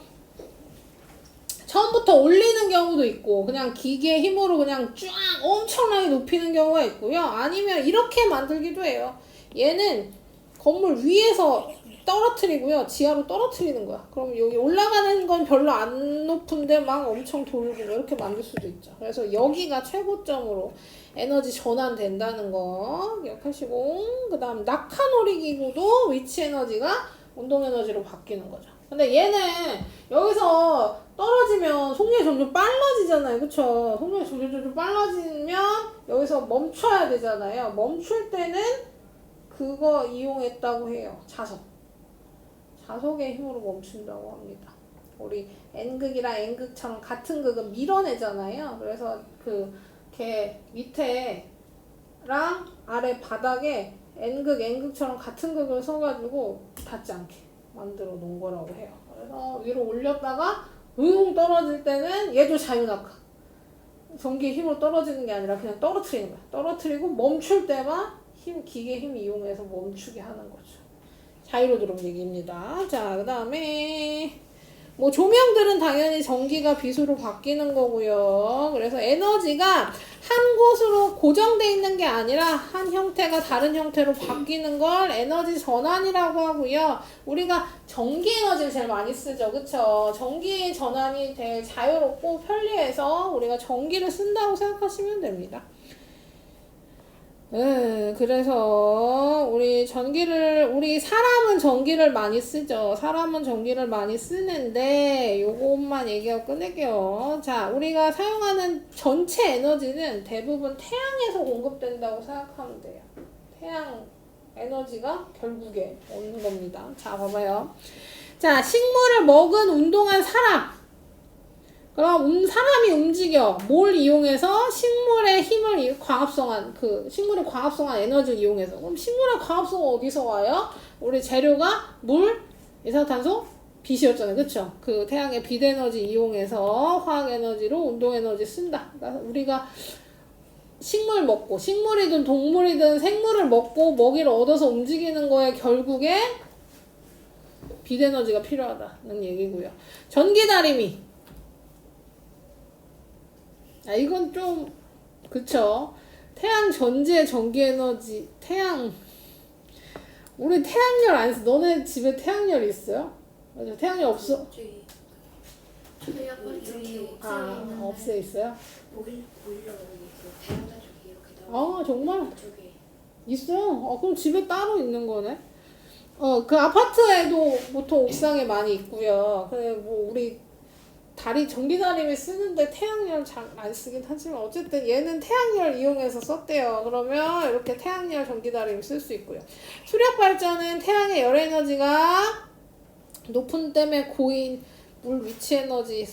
처음부터 올리는 경우도 있고 그냥 기계 힘으로 그냥 쫙 엄청나게 높이는 경우가 있고요. 아니면 이렇게 만들기도 해요. 얘는 건물 위에서 떨어뜨리고요. 지하로 떨어뜨리는 거야. 그럼 여기 올라가는 건 별로 안 높은데 막 엄청 돌고 이렇게 만들 수도 있죠. 그래서 여기가 최고점으로 에너지 전환된다는 거 기억하시고 그 다음 낙하놀이 기구도 위치 에너지가 운동 에너지로 바뀌는 거죠. 근데 얘는 여기서 떨어지면 속력이 점점 빨라지잖아요. 그쵸? 속력이 점점 빨라지면 여기서 멈춰야 되잖아요. 멈출 때는 그거 이용했다고 해요. 자석의 힘으로 멈춘다고 합니다. 우리 N극이랑 N극처럼 같은 극은 밀어내잖아요. 그래서 걔 밑에랑 아래 바닥에 N극처럼 같은 극을 써가지고 닿지 않게 만들어 놓은 거라고 해요. 그래서 위로 올렸다가 떨어질 때는 얘도 자유낙하. 전기의 힘으로 떨어지는 게 아니라 그냥 떨어뜨리는 거야. 떨어뜨리고 멈출 때만 기계 힘 이용해서 멈추게 하는 거죠. 자유로드럼 얘기입니다. 자, 그 다음에 조명들은 당연히 전기가 빛으로 바뀌는 거고요. 그래서 에너지가 한 곳으로 고정돼 있는 게 아니라 한 형태가 다른 형태로 바뀌는 걸 에너지 전환이라고 하고요. 우리가 전기 에너지를 제일 많이 쓰죠. 그쵸? 전기 전환이 되게 자유롭고 편리해서 우리가 전기를 쓴다고 생각하시면 됩니다. 그래서 우리 사람은 전기를 많이 쓰죠. 사람은 전기를 많이 쓰는데 요것만 얘기하고 끝낼게요. 자, 우리가 사용하는 전체 에너지는 대부분 태양에서 공급된다고 생각하면 돼요. 태양 에너지가 결국에 오는 겁니다. 자, 봐봐요. 자, 식물을 먹은 운동한 사람. 그럼 사람이 움직여. 뭘 이용해서? 식물의 힘을 식물의 과합성한 에너지를 이용해서. 그럼 식물의 과합성은 어디서 와요? 우리 재료가 물, 이산화탄소? 빛이었잖아요. 그쵸? 그 태양의 빛 에너지 이용해서 화학 에너지로 운동 에너지 쓴다. 그러니까 우리가 식물 먹고, 식물이든 동물이든 생물을 먹고 먹이를 얻어서 움직이는 거에 결국에 빛 에너지가 필요하다는 얘기고요. 전기다리미. 이건 좀 그쵸? 태양 전지의 전기 에너지, 우리 태양열 안 써. 너네 집에 태양열 있어요? 맞아. 태양열 없어?
저희 아파트
없어 있어요?
보일러 그 베란다 쪽에 이렇게 나와.
정말?
쪽에
있어요? 그럼 집에 따로 있는 거네? 그 아파트에도 보통 옥상에 많이 있고요. 뭐 우리 전기다리미 쓰는데 태양열 잘 안 쓰긴 하지만 어쨌든 얘는 태양열 이용해서 썼대요. 그러면 이렇게 태양열 전기다리미 쓸 수 있고요. 수력 발전은 태양의 열 에너지가 높은 댐의 고인 물 위치 에너지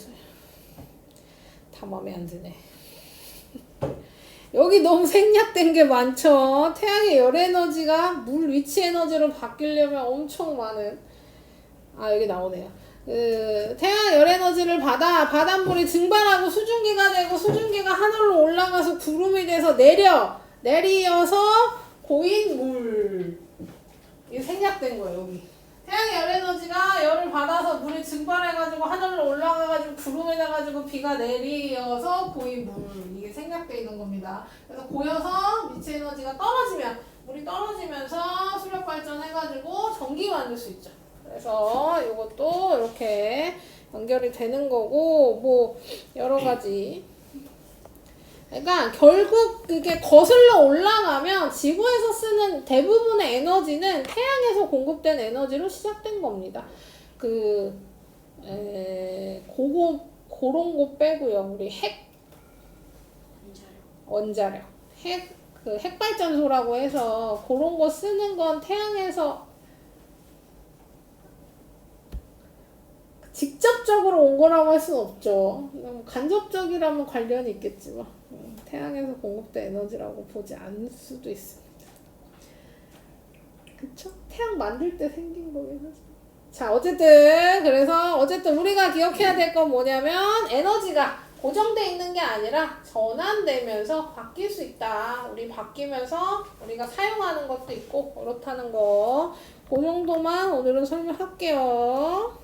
다 마음에 안 드네. 여기 너무 생략된 게 많죠. 태양의 열 에너지가 물 위치 에너지로 바뀌려면 엄청 많은 여기 나오네요. 태양 열 에너지를 받아 바닷물이 증발하고 수증기가 되고 수증기가 하늘로 올라가서 구름이 돼서 내리어서 고인 물. 이게 생략된 거예요. 여기 태양의 열 에너지가 열을 받아서 물이 증발해가지고 하늘로 올라가가지고 구름이 돼가지고 비가 내리어서 고인 물. 이게 생략되어 있는 겁니다. 그래서 고여서 미치 에너지가 떨어지면 물이 떨어지면서 수력 발전해가지고 전기 만들 수 있죠. 그래서 이것도 이렇게 연결이 되는 거고 뭐 여러 가지. 그러니까 결국 그게 거슬러 올라가면 지구에서 쓰는 대부분의 에너지는 태양에서 공급된 에너지로 시작된 겁니다. 그런 거 빼고요. 우리 원자력. 핵발전소라고 해서 그런 거 쓰는 건 태양에서 직접적으로 온 거라고 할 수는 없죠. 간접적이라면 관련이 있겠지만 태양에서 공급된 에너지라고 보지 않을 수도 있습니다. 그쵸? 태양 만들 때 생긴 거긴 하죠. 자, 어쨌든 우리가 기억해야 될 건 뭐냐면 에너지가 고정돼 있는 게 아니라 전환되면서 바뀔 수 있다. 우리 바뀌면서 우리가 사용하는 것도 있고 그렇다는 거. 그 정도만 오늘은 설명할게요.